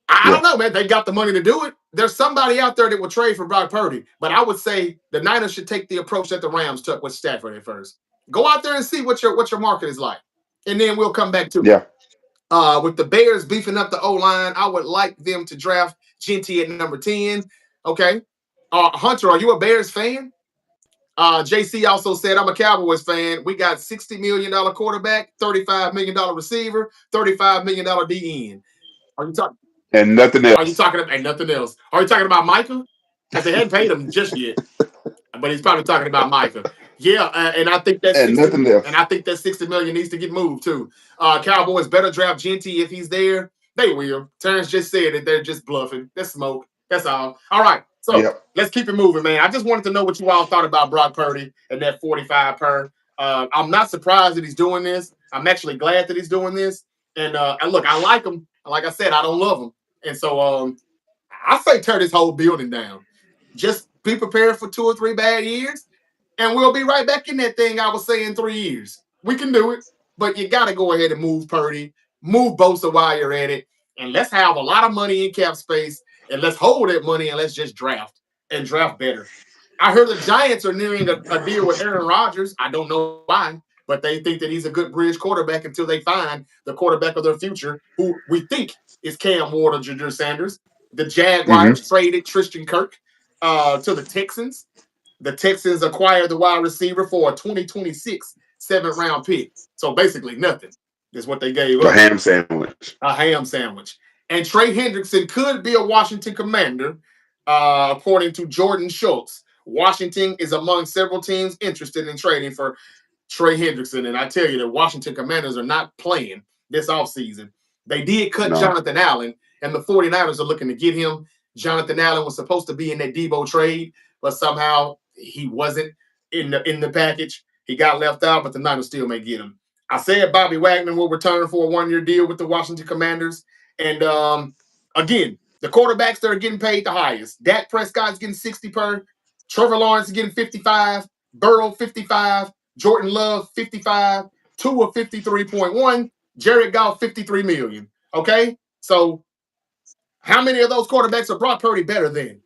I don't Yeah. know, man. They got the money to do it. There's somebody out there that will trade for Brock Purdy. But I would say the Niners should take the approach that the Rams took with Stafford at first. Go out there and see what your market is like. And then we'll come back to it. Yeah. With the Bears beefing up the O line, I would like them to draft Genty at number 10. Okay. Hunter, are you a Bears fan? JC also said, I'm a Cowboys fan. We got $60 million quarterback, $35 million receiver, $35 million DN. Are you talking? And nothing Are you else. talking about nothing else? Are you talking about Micah? Because they hadn't paid him just yet, but he's probably talking about Micah. Yeah, and I think that And 60 nothing and else. I think that 60 million needs to get moved too. Cowboys better draft Genty if he's there. They will. Terrence just said that they're just bluffing. That's smoke. That's all. All right. So Yep. let's keep it moving, man. I just wanted to know what you all thought about Brock Purdy and that 45 per. I'm not surprised that he's doing this. I'm actually glad that he's doing this. And look, I like him. Like I said, I don't love him. And so I say tear this whole building down. Just be prepared for 2 or 3 bad years, and we'll be right back in that thing I was saying 3 years. We can do it, but you got to go ahead and move Purdy, move Bosa while you're at it, and let's have a lot of money in cap space, and let's hold that money and let's just draft and draft better. I heard the Giants are nearing a deal with Aaron Rodgers. I don't know why, but they think that he's a good bridge quarterback until they find the quarterback of their future, who we think is Cam Ward or Jadir Sanders. The Hmm. Jaguars traded Tristan Kirk to the Texans. The Texans acquired the wide receiver for a 2026 seventh round pick. So basically, nothing is what they gave A up. ham sandwich. A ham sandwich. And Trey Hendrickson could be a Washington Commander, according to Jordan Schultz. Washington is among several teams interested in trading for Trey Hendrickson. And I tell you, the Washington Commanders are not playing this offseason. They did cut No. Jonathan Allen, and the 49ers are looking to get him. Jonathan Allen was supposed to be in that Debo trade, but somehow he wasn't in the package. He got left out, but the Niners still may get him. I said Bobby Wagner will return for a 1 year deal with the Washington Commanders. And again, the quarterbacks that are getting paid the highest. Dak Prescott's getting 60 per. Trevor Lawrence is getting 55. Burrow 55. Jordan Love 55. Tua 53.1. Jared Goff 53 million. Okay? So how many of those quarterbacks are Brock Purdy better than?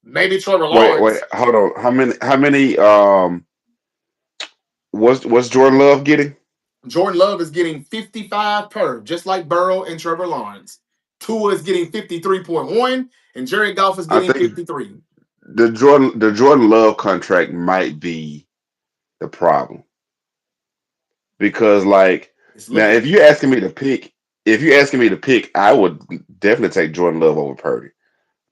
Maybe Trevor Wait, Lawrence. hold on. How many what's Jordan Love getting? Jordan Love is getting 55 per, just like Burrow and Trevor Lawrence. Tua is getting 53.1, and Jared Goff is I getting think 53. the Jordan Love contract might be the problem. Because like It's now looking if you're asking me to pick, I would definitely take Jordan Love over Purdy.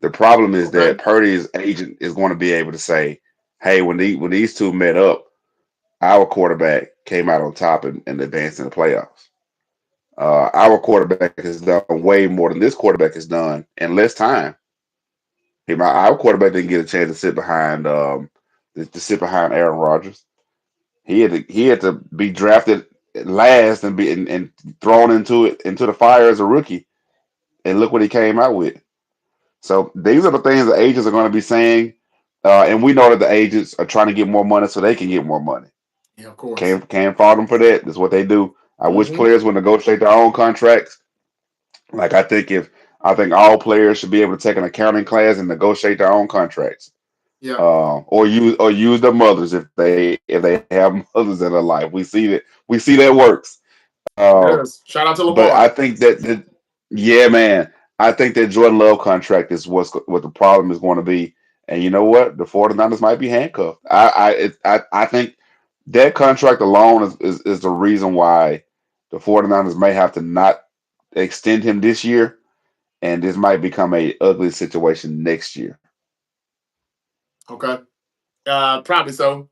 The problem is okay. that Purdy's agent is going to be able to say, "Hey, when these two met up, our quarterback came out on top and advanced in the playoffs. Our quarterback has done way more than this quarterback has done in less time. Our quarterback didn't get a chance to sit behind to sit behind Aaron Rodgers. He had to be drafted last and and thrown into the fire as a rookie, and look what he came out with. So these are the things the agents are going to be saying, and we know that the agents are trying to get more money so they can get more money. Yeah, of course. Can't fault them for that. That's what they do. I wish Mm-hmm. players would negotiate their own contracts. Like I think all players should be able to take an accounting class and negotiate their own contracts, Yeah, or use their mothers if they have mothers in their life. We see that works. it Uh, does. Shout out to but Lamar. I think yeah, man, I think that Jordan Love contract is what the problem is going to be. And you know what? The 49ers might be handcuffed. I think that contract alone is the reason why the 49ers may have to not extend him this year, and this might become a ugly situation next year. Okay. Probably so.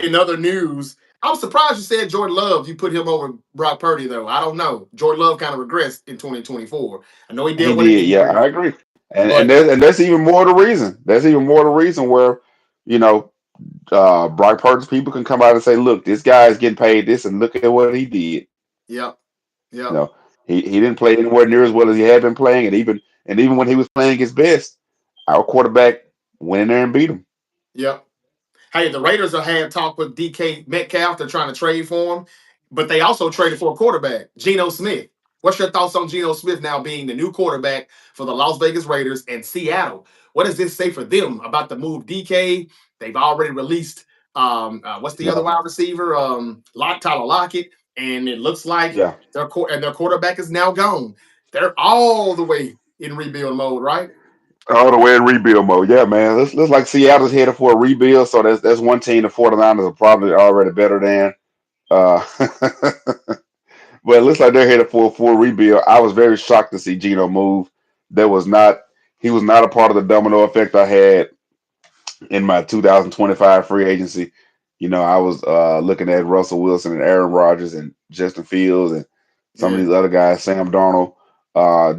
In other news, I was surprised you said Jordan Love. You put him over Brock Purdy, though. I don't know. Jordan Love kind of regressed in 2024. I know he He dealt with an did, yeah, injury, I agree. And but that's even more the reason. That's even more the reason where you know Brock Purdy's people can come out and say, "Look, this guy is getting paid this, and look at what he did." yep, You yep. know. He didn't play anywhere near as well as he had been playing, and even when he was playing his best, our quarterback went in there and beat him. Yep. Hey, the Raiders have had talk with DK Metcalf. They're trying to trade for him, but they also traded for a quarterback, Geno Smith. What's your thoughts on Geno Smith now being the new quarterback for the Las Vegas Raiders and Seattle? What does this say for them about the move DK? They've already released what's the other Yeah, wide receiver? Tyler Lockett, and it looks like yeah. their quarterback is now gone. They're all the way in rebuild mode, right? All the way in rebuild mode. Yeah, man. Looks like Seattle's headed for a rebuild, so that's one team the 49ers are probably already better than. Uh, but it looks like they're headed for a full rebuild. I was very shocked to see Geno move. There was not He was not a part of the domino effect I had in my 2025 free agency. I was looking at Russell Wilson and Aaron Rodgers and Justin Fields and some of Yeah, these other guys, Sam Darnold.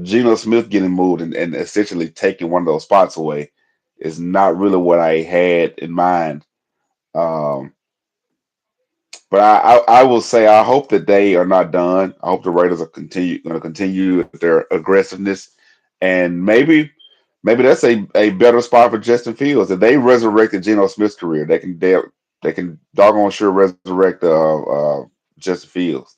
Geno Smith getting moved and essentially taking one of those spots away is not really what I had in mind. Um, but I will say I hope that they are not done. I hope the Raiders are going to continue with their aggressiveness, and maybe that's a better spot for Justin Fields. If they resurrected Geno Smith's career, they can doggone sure resurrect Justin Fields.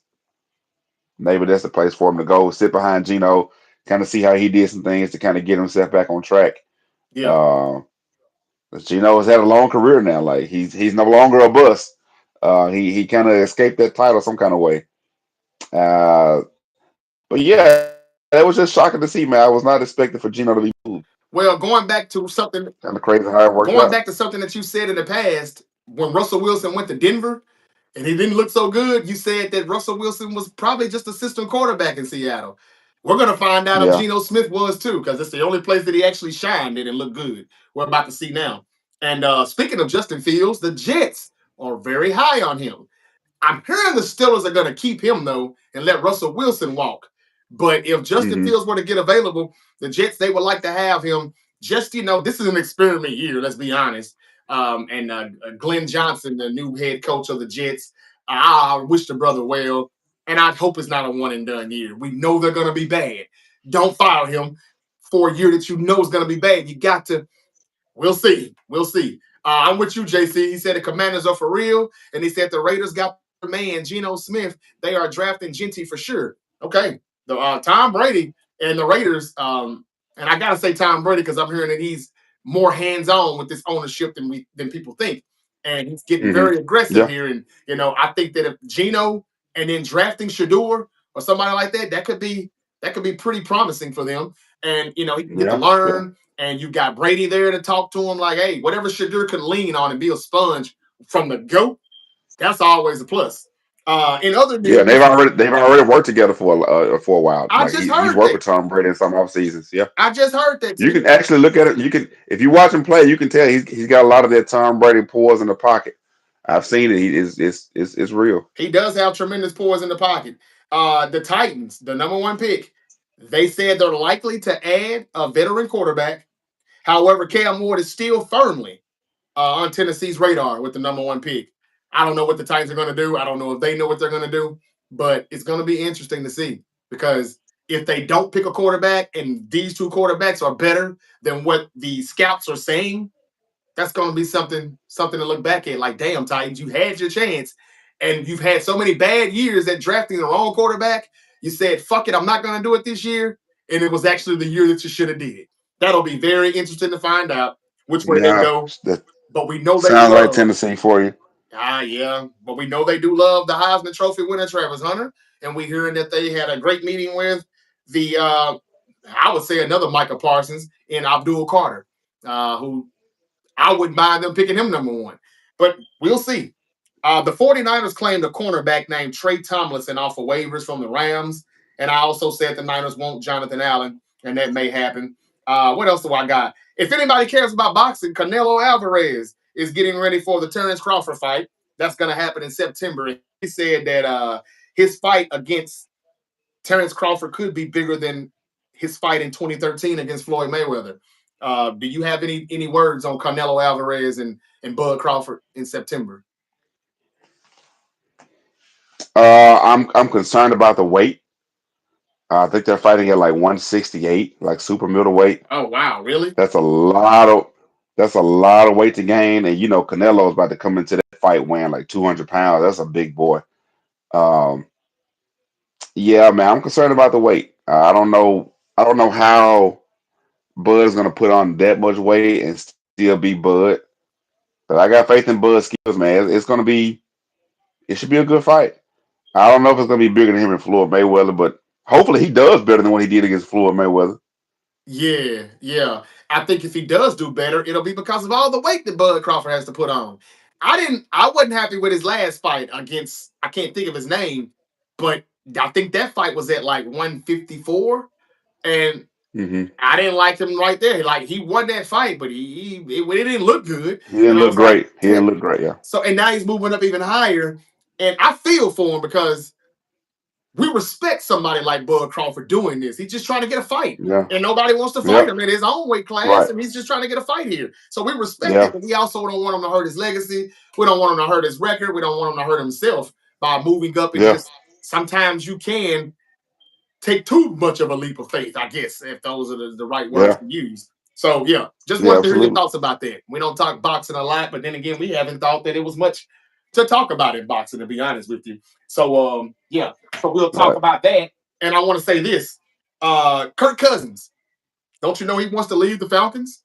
Maybe that's the place for him to go, sit behind Geno, kind of see how he did some things to kind of get himself back on track. yeah. Uh, 'Cause Geno has had a long career now. Like he's no longer a bust. He kind of escaped that title some kind of way. But yeah, that was just shocking to see, man. I was not expecting for Geno to be moved. Well, going back to something Kind of crazy how it worked going out. back to something that you said in the past, when Russell Wilson went to Denver and he didn't look so good, you said that Russell Wilson was probably just a system quarterback in Seattle. We're going to find out if Yeah. Geno Smith was too, because it's the only place that he actually shined in and looked good. We're about to see now. And speaking of Justin Fields, the Jets are very high on him. I'm hearing the Steelers are going to keep him though and let Russell Wilson walk. But if Justin Hmm. Fields were to get available, the Jets they would like to have him. Just this is an experiment year. Let's be honest. And Glenn Johnson, the new head coach of the Jets, I wish the brother well, and I hope it's not a one and done year. We know they're going to be bad. Don't fire him for a year that you know is going to be bad. You got to We'll see. We'll see. I'm with you, JC. He said the Commanders are for real, and he said the Raiders got their man Geno Smith. They are drafting Genty for sure. Okay, the Tom Brady and the Raiders. And I gotta say Tom Brady because I'm hearing that he's more hands on with this ownership than people think, and he's getting Hmm. very aggressive Yeah. here. And I think that if Geno and then drafting Shador or somebody like that, that could be pretty promising for them. And he can get to Yeah. Yeah. learn and you got Brady there to talk to him, like, hey, whatever Shadur can lean on and be a sponge from the GOAT, that's always a plus. In other Yeah. They've news, already they've already worked together for a while. I Like just he's heard worked that. with Tom Brady in some off seasons. Yeah. I just heard that, You T. can actually look at it. You can, if you watch him play, you can tell he's got a lot of that Tom Brady pause in the pocket. I've seen it. He is it's real. He does have tremendous pores in the pocket. The Titans, the number one pick, they said they're likely to add a veteran quarterback. However, Cam Ward is still firmly on Tennessee's radar with the number one pick. I don't know what the Titans are going to do. I don't know if they know what they're going to do, but it's going to be interesting to see because if they don't pick a quarterback and these two quarterbacks are better than what the scouts are saying, that's going to be something to look back at. Like, damn, Titans, you had your chance, and you've had so many bad years at drafting the wrong quarterback. You said, "Fuck it, I'm not going to do it this year," and it was actually the year that you should have did it. That'll be very interesting to find out which way they Yeah, go. that But we know they sounds like love. Tennessee for you. Yeah, but we know they do love the Heisman Trophy winner Travis Hunter, and we hearing that they had a great meeting with the I would say another Micah Parsons and Abdul Carter, who I wouldn't mind them picking him number one. But we'll see. The 49ers claimed a cornerback named Trey Tomlinson off of waivers from the Rams. And I also said the Niners want Jonathan Allen, and that may happen. What else do I got? If anybody cares about boxing, Canelo Alvarez is getting ready for the Terrence Crawford fight. That's going to happen in September. And he said that his fight against Terrence Crawford could be bigger than his fight in 2013 against Floyd Mayweather. Do you have any words on Canelo Alvarez and Bud Crawford in September? I'm concerned about the weight. I think they're fighting at like 168, like super middleweight. Oh wow, really? That's a lot of that's a lot of weight to gain, and Canelo's about to come into that fight weighing like 200 pounds. That's a big boy. Um, yeah, man, I'm concerned about the weight. I don't know. I don't know how Bud's gonna put on that much weight and still be Bud. But I got faith in Bud's skills, man. It's gonna be. It should be a good fight. I don't know if it's gonna be bigger than him and Floyd Mayweather, but hopefully he does better than what he did against Floyd Mayweather. Yeah, yeah. I think if he does do better, it'll be because of all the weight that Bud Crawford has to put on. I wasn't happy with his last fight against, I can't think of his name, but I think that fight was at like 154. And Hmm. I didn't like him right there. Like he won that fight, but it didn't look good. He didn't And I look was like, great. He damn. didn't look great. Yeah. So and now he's moving up even higher. And I feel for him because we respect somebody like Bud Crawford doing this. He's just trying to get a fight. Yeah. And nobody wants to fight Yep. him in his own weight class, Right. and he's just trying to get a fight here. So we respect it, Yeah. but we also don't want him to hurt his legacy. We don't want him to hurt his record. We don't want him to hurt himself by moving up and Yeah. just sometimes you can take too much of a leap of faith, I guess, if those are the right words Yeah. to use. So yeah, just Yeah. wanted to hear your Absolutely. thoughts about that. We don't talk boxing a lot, but then again, we haven't thought that it was much to talk about in boxing, to be honest with you. So yeah, so we'll talk Right. about that. And I want to say this. Kirk Cousins, don't you know he wants to leave the Falcons?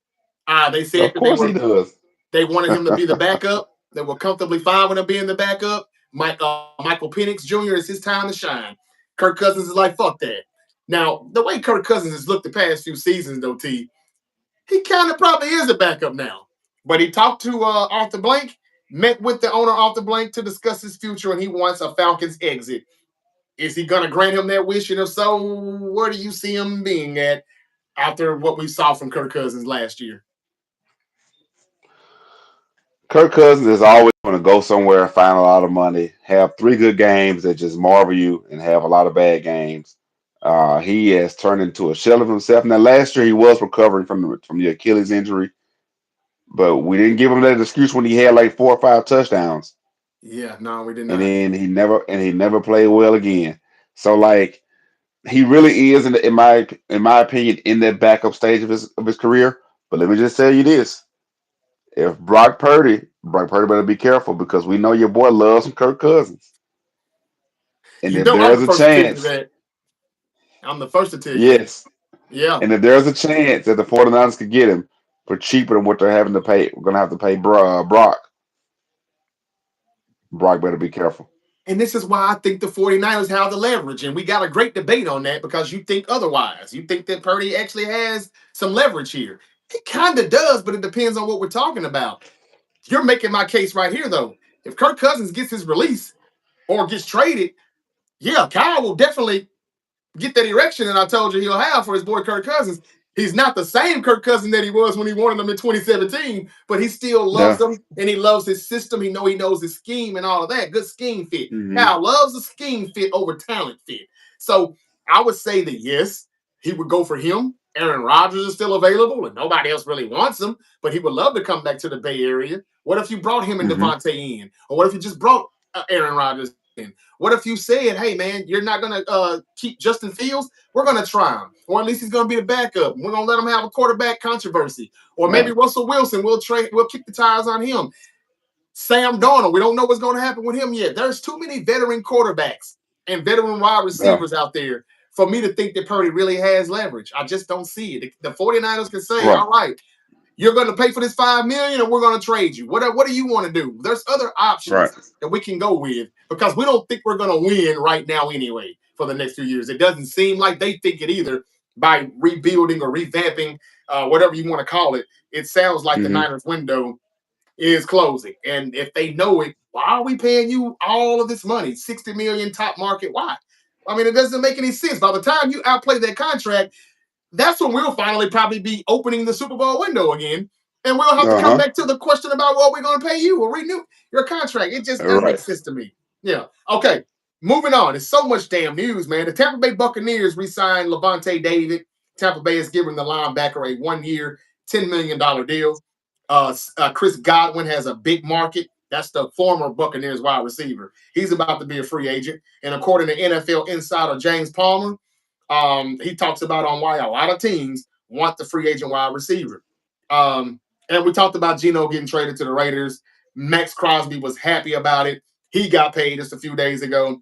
They said Of that they course he were does. they wanted him to be the backup. They were comfortably fine with him being the backup. Michael Penix Jr. is his time to shine. Kirk Cousins is like, fuck that. Now, the way Kirk Cousins has looked the past few seasons, though, T, he kind of probably is a backup now. But he talked to Arthur Blank, met with the owner Arthur Blank to discuss his future, and he wants a Falcons exit. Is he going to grant him that wish? And if so, where do you see him being at after what we saw from Kirk Cousins last year? Kirk Cousins is always going to go somewhere and find a lot of money, have three good games that just marvel you, and have a lot of bad games. He has turned into a shell of himself. Now, last year he was recovering from the Achilles injury, but we didn't give him that excuse when he had like 4 or 5 touchdowns, Yeah, no, we did and not. then he never played well again. So like he really is in my opinion in that backup stage of his career. But let me just tell you this: if Brock Purdy better be careful because we know your boy loves some Kirk Cousins. And You if know, I'm the there's a first to tell you chance, that. I'm the first to tell you that. yes, Yeah. and if there's a chance that the 49ers could get him for cheaper than what they're having to pay, we're going to have to pay Brock. Brock better be careful. And this is why I think the 49ers have the leverage. And we got a great debate on that because you think otherwise. You think that Purdy actually has some leverage here. He kind of does, but it depends on what we're talking about. You're making my case right here, though. If Kirk Cousins gets his release or gets traded, yeah, Kyle will definitely get that erection that I told you he'll have for his boy Kirk Cousins. He's not the same Kirk Cousins that he was when he wanted him in 2017, but he still loves Yeah. them and he loves his system. He knows his scheme and all of that. Good scheme fit. Hmm. Kyle loves the scheme fit over talent fit. So I would say that yes, he would go for him. Aaron Rodgers is still available and nobody else really wants him, but he would love to come back to the Bay Area. What if you brought him and Hmm. Devontae in? Or what if you just brought Aaron Rodgers in? What if you said, hey, man, you're not going to keep Justin Fields? We're going to try him. Or at least he's going to be the backup. We're going to let him have a quarterback controversy. Or maybe Right. Russell Wilson, we'll kick the tires on him. Sam Darnold, we don't know what's going to happen with him yet. There's too many veteran quarterbacks and veteran wide Yeah. receivers out there for me to think that Purdy really has leverage. I just don't see it. The 49ers can say, Right. all right, you're going to pay for this $5 million, and we're going to trade you. What do you want to do? There's other Right. options that we can go with because we don't think we're going to win right now anyway for the next few years. It doesn't seem like they think it either by rebuilding or revamping, whatever you want to call it. It sounds like the Hmm. Niners window is closing, and if they know it, why are we paying you all of this money? 60 million top market. Why? I mean, it doesn't make any sense. By the time you outplay that contract, that's when we'll finally probably be opening the Super Bowl window again. And we'll have to come Uh-huh. back to the question about what we're going to pay you or renew your contract. It just doesn't make Right. sense to me. Yeah. Okay. Moving on. There's so much damn news, man. The Tampa Bay Buccaneers re-signed Levante David. Tampa Bay is giving the linebacker a 1 year, $10 million deal. Chris Godwin has a big market. That's the former Buccaneers wide receiver. He's about to be a free agent. And according to NFL insider James Palmer, He talks about on why a lot of teams want the free agent wide receiver. And we talked about Geno getting traded to the Raiders. Max Crosby was happy about it. He got paid just a few days ago.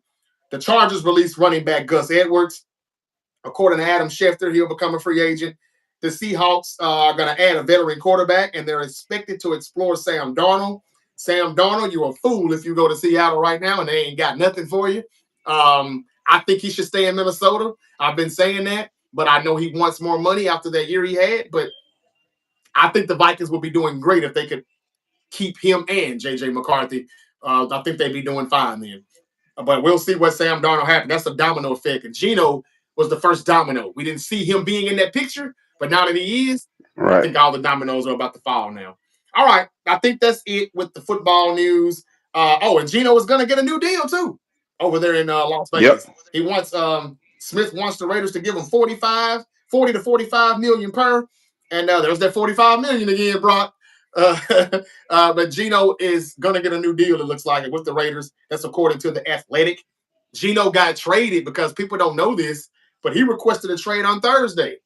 The Chargers released running back Gus Edwards. According to Adam Schefter, he'll become a free agent. The Seahawks are going to add a veteran quarterback, and they're expected to explore Sam Darnold. Sam Darnold, you're a fool if you go to Seattle right now and they ain't got nothing for you. I think he should stay in Minnesota. I've been saying that, but I know he wants more money after that year he had. But I think the Vikings would be doing great if they could keep him and JJ McCarthy. I think they'd be doing fine then. But we'll see what Sam Darnold happened. That's a domino effect. And Geno was the first domino. We didn't see him being in that picture, but now that he is, I Right. think all the dominoes are about to fall now. All right. I think that's it with the football news. And Geno is going to get a new deal too over there in Las Yep. Vegas. He wants Smith wants the Raiders to give him 40 to 45 million per. And there's that 45 million again, Brock. Uh, but Geno is going to get a new deal, it looks like, with the Raiders. That's according to The Athletic. Geno got traded because people don't know this, but he requested a trade on Thursday,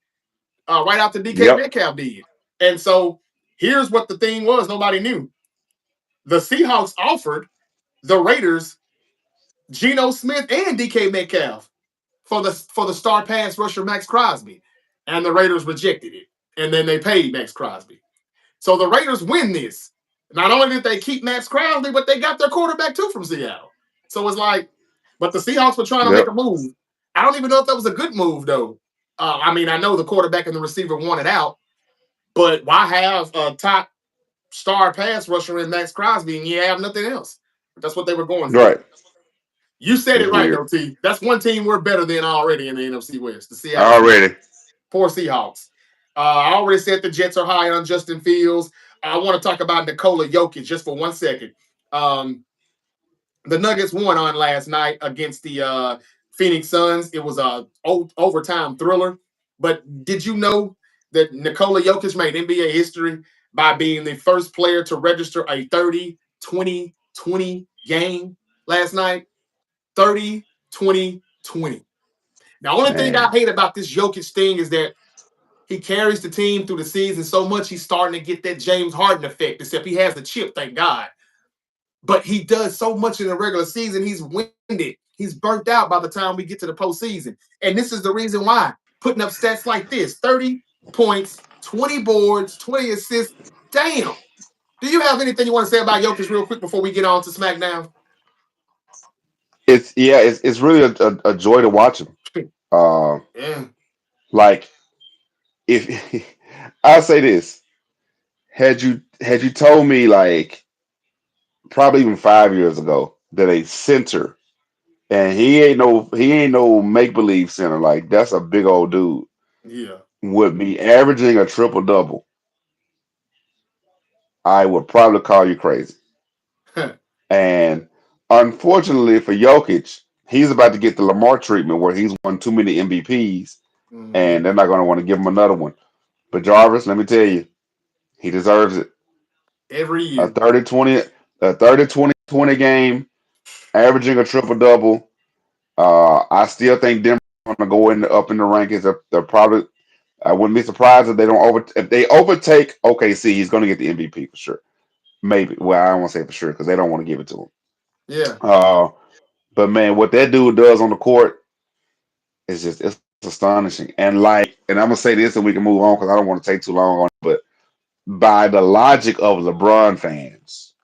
right after DK Yep. Metcalf did. And so here's what the thing was nobody knew. The Seahawks offered the Raiders Geno Smith and DK Metcalf for the star pass rusher Max Crosby. And the Raiders rejected it. And then they paid Max Crosby. So the Raiders win this. Not only did they keep Max Crosby, but they got their quarterback too from Seattle. So it's like, but the Seahawks were trying to make Yep. a move. I don't even know if that was a good move though. I mean, I know the quarterback and the receiver wanted out, but why have a top star pass rusher in Max Crosby and you have nothing else? That's what they were going for. Right. You said It's it right weird. though, T. That's one team we're better than already in the NFC West, the Seattle Seahawks. Already. Poor Seahawks. I already said the Jets are high on Justin Fields. I want to talk about Nikola Jokic just for 1 second. Um, the Nuggets won on last night against the Phoenix Suns. It was a overtime thriller. But did you know that Nikola Jokic made NBA history by being the first player to register a 30-20-20 game last night? 30-20-20. The only thing I Man. hate about this Jokic thing is that he carries the team through the season so much he's starting to get that James Harden effect, except he has the chip, thank God. But he does so much in the regular season, he's winded. He's burnt out by the time we get to the postseason. And this is the reason why. Putting up stats like this 30 points, 20 boards, 20 assists. Damn. Do you have anything you want to say about Jokic real quick before we get on to Smackdown? It's really a joy to watch him. Uh, Yeah. like if I'll say this, had you told me like probably even 5 years ago that a center and he ain't no make believe center like that's a big old dude Yeah. would be averaging a triple double, I would probably call you crazy. And unfortunately for Jokic, he's about to get the Lamar treatment where he's won too many MVPs Mm-hmm. and they're not going to want to give him another one. But Jarvis, let me tell you, he deserves it. Every A year. 30-20, a 30-20-20 game, averaging a triple double. I still think Denver's going to go up in the rankings. They're probably. I wouldn't be surprised if they don't if they overtake OKC. He's going to get the MVP for sure. Maybe. Well, I don't want to say for sure because they don't want to give it to him. Yeah. Uh, but man, what that dude does on the court is just it's astonishing. And I'm gonna say this and we can move on because I don't want to take too long on it. But by the logic of LeBron fans,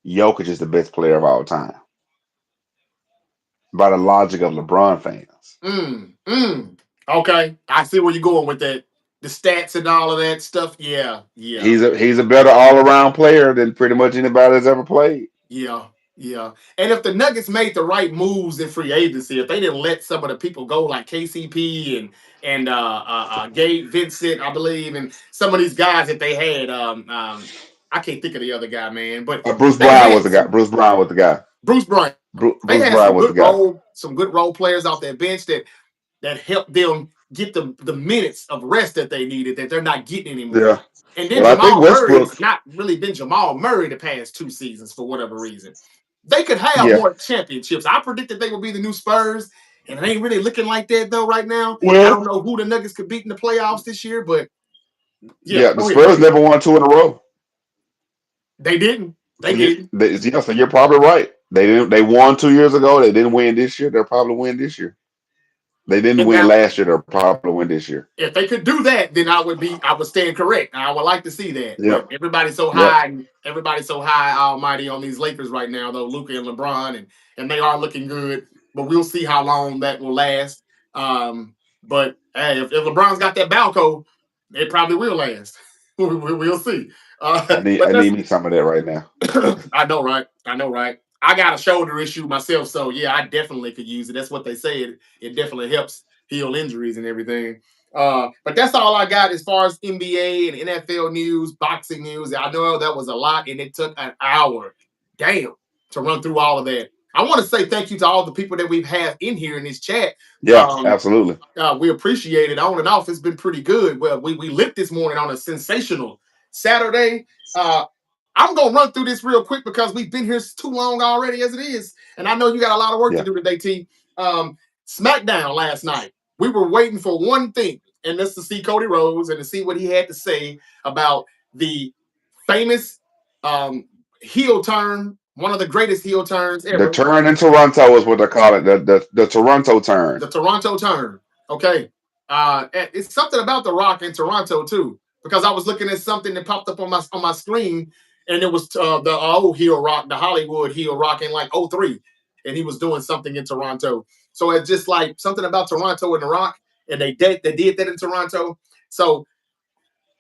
Jokic is the best player of all time. By the logic of LeBron fans, Mm. Okay. I see where you're going with that. The stats and all of that stuff. Yeah. Yeah. he's a better all around player than pretty much anybody that's ever played. Yeah. Yeah. And if the Nuggets made the right moves in free agency, if they didn't let some of the people go like KCP and Gabe Vincent, I believe, and some of these guys that they had, I can't think of the other guy, man, but Bruce they Brown was had the guy. some Bruce Brown was the guy. Bruce Bryant. They Bruce had Brown was the guy. some good role players off that bench that helped them get the minutes of rest that they needed that they're not getting anymore. Yeah. And then Well, I think Jamal Murray has Westbrook. not really been Jamal Murray the past 2 seasons for whatever reason. They could have Yeah. more championships. I predicted they would be the new Spurs, And it ain't really looking like that though right now. I Well, don't know who the Nuggets could beat in the playoffs this year, but yeah, yeah, the go ahead, go Spurs ahead. never won two in a row. They didn't. So They didn't. yeah, so you're probably right. They didn't. They won 2 years ago. They didn't win this year. They'll probably win this year. They didn't And win now last year. They'll probably win this year. if they could do that, then I would stand correct. I would like to see that. But Yep. Yep. everybody's so high, almighty on these Lakers right now, though, Luka and LeBron, and they are looking good. But we'll see how long that will last. But hey, if LeBron's got that Balco, it probably will last. We'll see. I But need that's me some of that right now. I know, right? I know, right? I got a shoulder issue myself, so yeah, I definitely could use it. That's what they say. It definitely helps heal injuries and everything. But that's all I got as far as NBA and NFL news, boxing news. I know that was a lot, and it took an hour, damn, to run through all of that. I want to say thank you to all the people that we've had in here in this chat. Yeah, absolutely. We appreciate it. On and off, it's been pretty good. Well, we lit this morning on a sensational Saturday. I'm gonna run through this real quick because we've been here too long already as it is, and I know you got a lot of work to Yeah. do today, T. Smackdown last night. We were waiting for one thing, and that's to see Cody Rhodes and to see what he had to say about the famous heel turn, one of the greatest heel turns The ever, turn in Toronto is what they call it. The Toronto turn. the Toronto turn. Okay. It's something about The Rock in Toronto too, because I was looking at something that popped up on my screen, and it was the old heel Rock, the Hollywood heel Rock in like '03, and he was doing something in Toronto. So it's just like something about Toronto and The Rock, and they did that in Toronto. So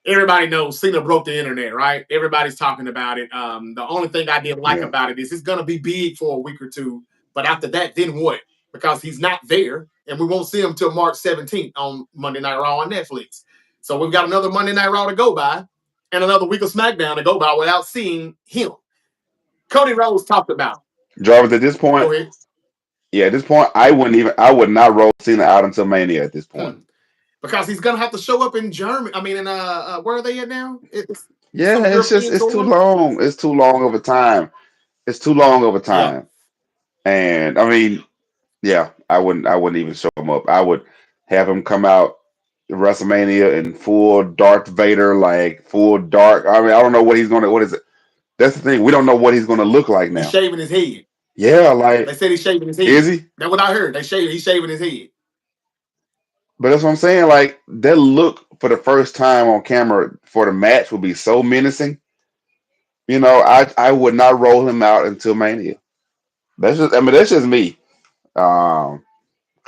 everybody knows Cena broke the internet, right? Everybody's talking about it. The only thing I didn't like Yeah. about it is it's gonna be big for a week or two, but after that, then what? Because he's not there, and we won't see him till March 17th on Monday Night Raw on Netflix. So we've got another Monday Night Raw to go by, and another week of SmackDown to go by without seeing him. Cody Rhodes talked about. Jarvis, at this point, Go ahead. yeah, at this point, I would not roll Cena out until Mania at this point. Hmm. Because he's gonna have to show up in Germany. I mean, in where are they at now? It's some Yeah, European it's too tour. long. It's too long of a time. It's too long of a Yeah. time. And I mean, yeah, I wouldn't even show him up. I would have him come out WrestleMania in full Darth Vader, like full dark. I mean, I don't know what he's gonna. What is it? That's the thing. We don't know what he's gonna look like He's now. shaving his head. Yeah, They like said he's shaving his is head. he? That's what I heard. He's shaving his head. But that's what I'm saying. Like that look for the first time on camera for the match would be so menacing. I would not roll him out until Mania. That's just me. Because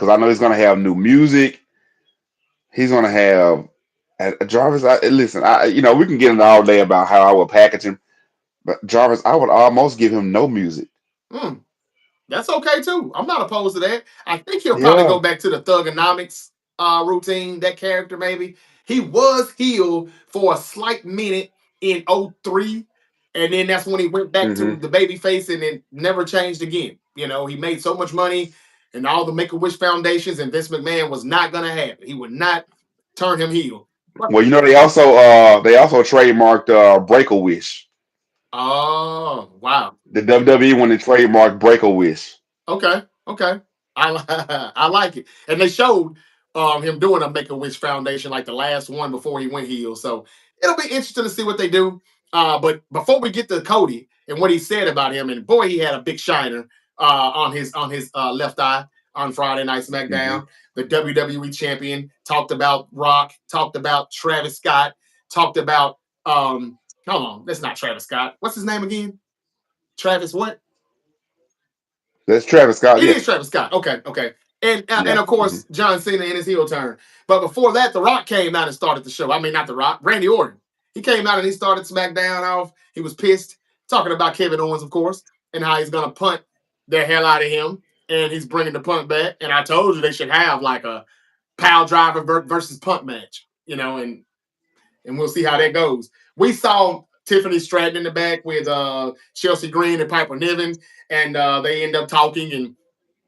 I know he's gonna have new music. He's gonna have Jarvis. Listen, we can get into all day about how I would package him, but Jarvis, I would almost give him no music. Hmm. That's okay too. I'm not opposed to that. I think he'll probably go Yeah. back to the Thugonomics routine, that character maybe. He was healed for a slight minute in '03, and then that's when he went back to Hmm. the baby face and it never changed again. He made so much money and all the Make-A-Wish foundations, and Vince McMahon was not going to have it. He would not turn him heel. But, Well, they also trademarked Break a Wish. oh, wow. The WWE when they trademarked Break a Wish. Okay, okay. I like it, and they showed him doing a Make a Wish Foundation like the last one before he went heel. So it'll be interesting to see what they do. But before we get to Cody and what he said about him, and boy, he had a big shiner on his left eye on Friday Night Hmm. SmackDown. The WWE champion talked about Rock, talked about Travis Scott, talked about hold on, that's not Travis Scott. What's his name again? Travis what? That's Travis Scott. It Yeah. is Travis Scott. Okay, okay. And Yeah. of Hmm. course John Cena in his heel turn. But before that, The Rock came out and started the show. I mean, not The Rock, Randy Orton. He came out and he started SmackDown off. He was pissed, talking about Kevin Owens, of course, and how he's gonna punt the hell out of him, and he's bringing the punt back. And I told you they should have like a pile driver versus punt match, and we'll see how that goes. We saw Tiffany Stratton in the back with Chelsea Green and Piper Niven, and they end up talking, and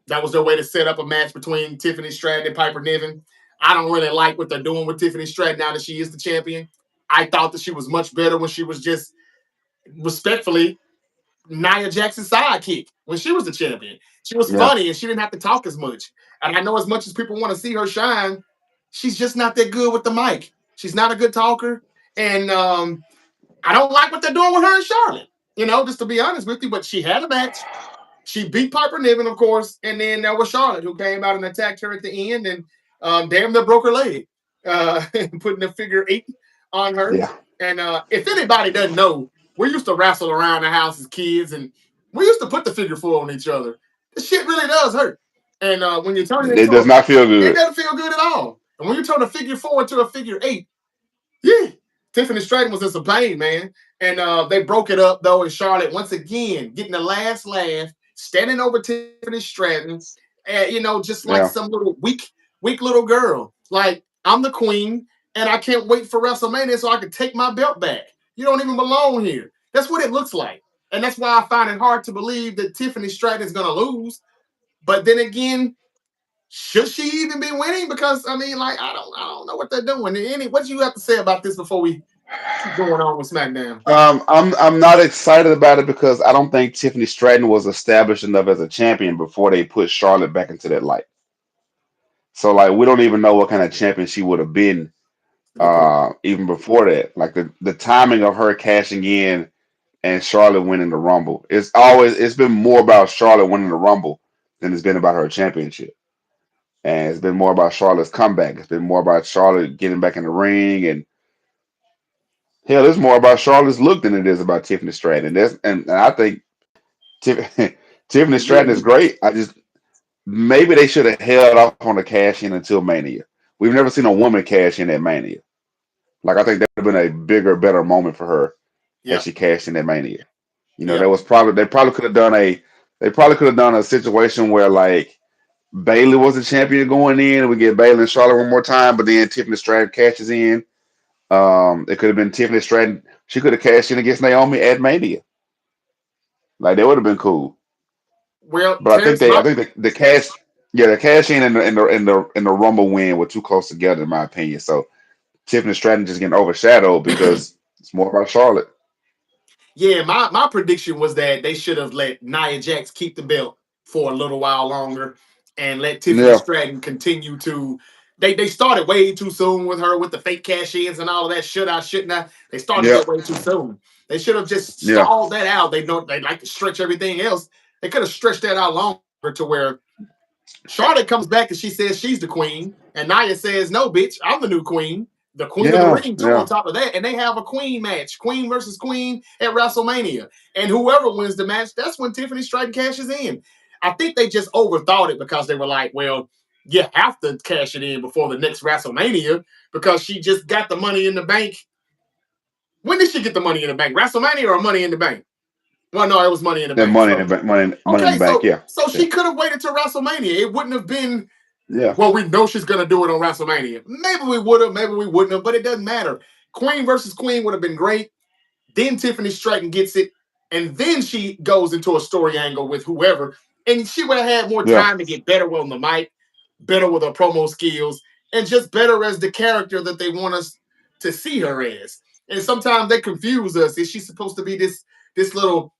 that was their way to set up a match between Tiffany Stratton and Piper Niven. I don't really like what they're doing with Tiffany Stratton now that she is the champion. I thought that she was much better when she was just respectfully Nia Jackson's sidekick when she was the champion. She was Yeah, funny and she didn't have to talk as much. And I know as much as people want to see her shine, she's just not that good with the mic. She's not a good talker. And I don't like what they're doing with her and Charlotte. Just to be honest with you, but she had a match. She beat Piper Niven, of course, and then there was Charlotte who came out and attacked her at the end and damn near broke her leg, putting the figure 8 on her. yeah. And if anybody doesn't know, we used to wrestle around the house as kids, and we used to put the figure 4 on each other. This shit really does hurt. And when you turn it It into does a, not feel it good. doesn't feel good at all. And when you turn a figure 4 into a figure 8, yeah, Tiffany Stratton was in some pain, man. And they broke it up though, and Charlotte once again getting the last laugh, standing over Tiffany Stratton, just like Yeah. some little weak little girl. Like, I'm the queen, and I can't wait for WrestleMania so I can take my belt back. You don't even belong here. That's what it looks like, and that's why I find it hard to believe that Tiffany Stratton is going to lose. But then again, should she even be winning? Because I mean, like, I don't know what they're doing. What do you have to say about this before we keep going on with SmackDown? I'm not excited about it because I don't think Tiffany Stratton was established enough as a champion before they put Charlotte back into that light. So like we don't even know what kind of champion she would have been Good point. even before that. Like the timing of her cashing in and Charlotte winning the Rumble. It's been more about Charlotte winning the Rumble than it's been about her championship. And it's been more about Charlotte's comeback. It's been more about Charlotte getting back in the ring, and hell, it's more about Charlotte's look than it is about Tiffany Stratton. And I think Tiffany Stratton is Agreed. great. I just maybe they should have held off on the cash in until Mania. We've never seen a woman cash in at Mania. Like I think that would have been a bigger, better moment for her had Yep. she cashed in at Mania. There Yep. was probably they probably could have done a situation where like Bailey was the champion going in, and we get Bailey and Charlotte one more time, but then Tiffany Stratton cashes in. It could have been Tiffany Stratton. She could have cashed in against Naomi at Mania. Like that would have been cool. Well, But Terrence, I think the cash, yeah, the cash in and the Rumble win were too close together in my opinion. So Tiffany Stratton just getting overshadowed because it's more about Charlotte. yeah, my prediction was that they should have let Nia Jax keep the belt for a little while longer and let Tiffany Yeah, Stratton continue to. They started way too soon with her with the fake cash ins and all of that. Should I? Shouldn't I? They started yeah, it way too soon. They should have just yeah, stalled that out. They know they like to stretch everything else. They could have stretched that out longer to where Charlotte comes back and she says she's the queen, and Nia says, "No, bitch, I'm the new queen, the queen of the yeah, ring too." On yeah. top of that, and they have a queen match, queen versus queen at WrestleMania, and whoever wins the match, that's when Tiffany Stratton cashes in. I think they just overthought it because they were like, "Well, you have to cash it in before the next WrestleMania because she just got the Money in the Bank." When did she get the Money in the Bank? WrestleMania or Money in the Bank? Well, no, it was Money in the That Bank. money in So the bank, money in the okay, bank. so Yeah, so yeah, she could have waited till WrestleMania. It wouldn't have been, yeah, well, we know she's gonna do it on WrestleMania. Maybe we would have, maybe we wouldn't have, but it doesn't matter. Queen versus Queen would have been great. Then Tiffany Stratton gets it, and then she goes into a story angle with whoever, and she would have had more yeah. time to get better on the mic, better with her promo skills, and just better as the character that they want us to see her as. And sometimes they confuse us. Is she supposed to be this little,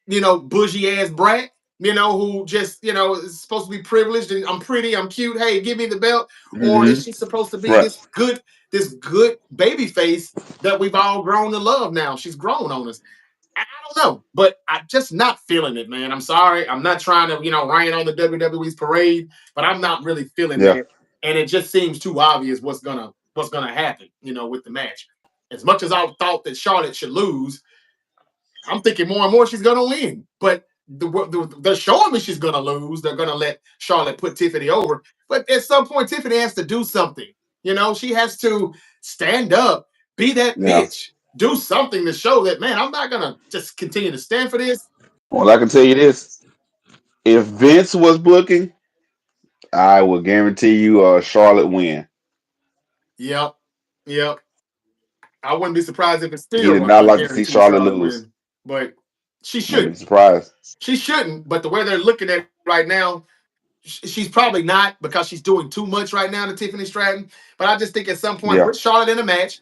bougie ass brat, who just, is supposed to be privileged and I'm pretty, I'm cute. Hey, give me the belt. Or is Hmm. she supposed to be Right. this good baby face that we've all grown to love now? She's grown on us. I don't know, but I'm just not feeling it, man. I'm sorry. I'm not trying to, rain on the WWE's parade, but I'm not really feeling Yeah. that. And it just seems too obvious what's gonna happen, with the match. As much as I thought that Charlotte should lose, I'm thinking more and more she's gonna win. But they're showing me she's gonna lose. They're gonna let Charlotte put Tiffany over. But at some point, Tiffany has to do something. She has to stand up, be that Yeah. bitch, do something to show that, man, I'm not gonna just continue to stand for this. Well, I can tell you this: if Vince was booking, I will guarantee you Charlotte win. Yep, yep. I wouldn't be surprised if it's He still did a, not a like to see guaranteed Charlotte Charlotte lose. win. But she I'd be shouldn't. surprised. She shouldn't. But the way they're looking at it right now, she's probably not because she's doing too much right now to Tiffany Stratton. But I just think at some point Yeah. with Charlotte in a match,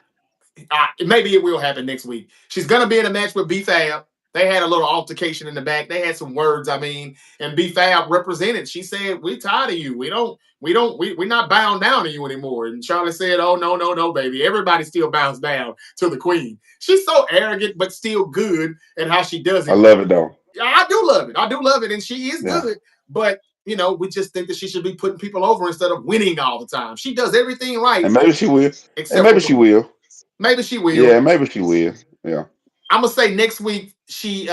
maybe it will happen next week. She's gonna be in a match with B Fab. They had a little altercation in the back. They had some words, I mean, and B Fab represented. She said, "We tired of you. We're not bound down to you anymore." And Charlotte said, "Oh no, no, no, baby. Everybody still bows down to the queen." She's so arrogant, but still good at how she does I it. love it though. I do love it. I do love it, and she is Yeah, good. But we just think that she should be putting people over instead of winning all the time. She does everything right and maybe she will. And except maybe for she winning. will. Maybe she will. Yeah, maybe she will. Yeah, I'm gonna say next week she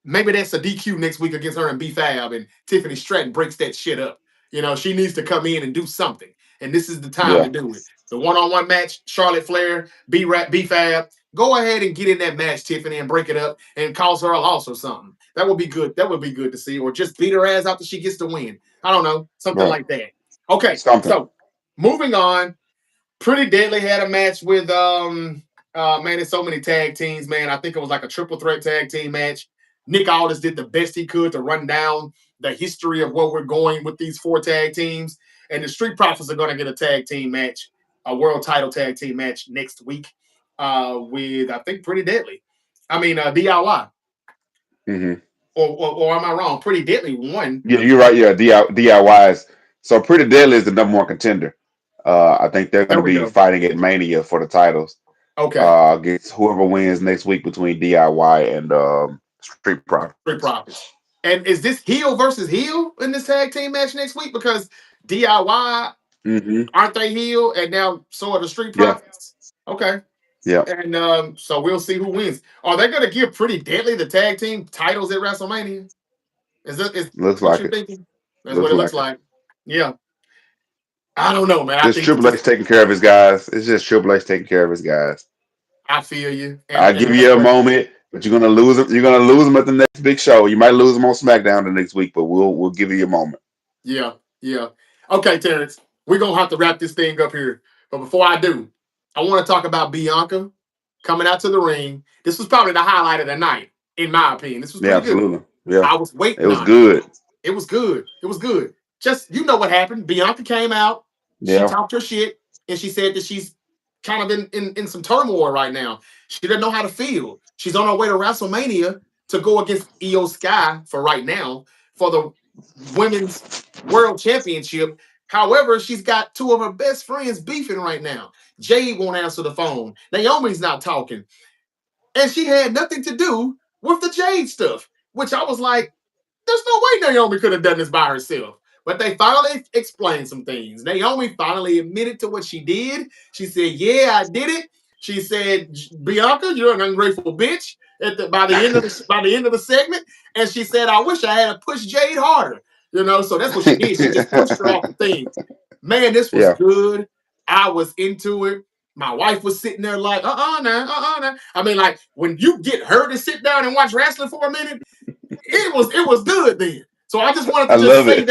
maybe that's a DQ next week against her and B Fab, and Tiffany Stratton breaks that shit up. She needs to come in and do something, and this is the time to yeah, do it. The one-on-one match, Charlotte Flair, B Fab. Go ahead and get in that match, Tiffany, and break it up and cause her a loss or something. That would be good. That would be good to see, or just beat her ass after she gets the win. I don't know, something right. like that. Okay, Something. so moving on. Pretty Deadly had a match with man, there's so many tag teams, man. I think it was like a triple threat tag team match. Nick Aldis did the best he could to run down the history of where we're going with these four tag teams. And the Street Profits are going to get a tag team match, a world title tag team match next week with, I think, Pretty Deadly. I mean, DIY. Hmm. Or am I wrong? Pretty Deadly won. Yeah, you're right. Yeah, DIYs. So Pretty Deadly is the number one contender. I think they're going There to we be go. fighting at Mania for the titles Okay. against whoever wins next week between DIY and Street Profits. Street Profits. And is this heel versus heel in this tag team match next week? Because DIY Hmm. aren't they heel, and now so are the Street Yeah, Profits. Okay, yeah. and so we'll see who wins. Are they going to give Pretty Deadly the tag team titles at WrestleMania? Is Looks what like you're it. thinking? That's what Looks it looks like it. like. Yeah, I don't know, man. I Just think that Triple H this. taking care of his guys. It's just Triple H taking care of his guys. I feel you, I and give that's you a what. moment, but you're gonna lose them. You're gonna lose them at the next big show. You might lose them on SmackDown the next week, but we'll give you a moment. Yeah, yeah. Okay, Terrence, we're gonna have to wrap this thing up here. But before I do, I want to talk about Bianca coming out to the ring. This was probably the highlight of the night, in my opinion. This was Yeah, pretty good. absolutely. Yeah, I was it waiting was on it. good. It was good. It was good. Just what happened. Bianca came out, she Yeah, talked her shit, and she said that she's kind of in some turmoil right now. She doesn't know how to feel. She's on her way to WrestleMania to go against Io Sky for right now for the women's world championship. However, she's got two of her best friends beefing right now. Jade won't answer the phone. Naomi's not talking. And she had nothing to do with the Jade stuff, which I was like, there's no way Naomi could have done this by herself. But they finally explained some things. Naomi finally admitted to what she did. She said, "Yeah, I did it." She said, "Bianca, you're an ungrateful bitch." By the end of the segment, and she said, "I wish I had pushed Jade harder." So that's what she did. She just pushed her off the thing. Man, this was yeah. good. I was into it. My wife was sitting there like, now, now. I mean, like when you get her to sit down and watch wrestling for a minute, it was good then. So I just wanted I to just love say it.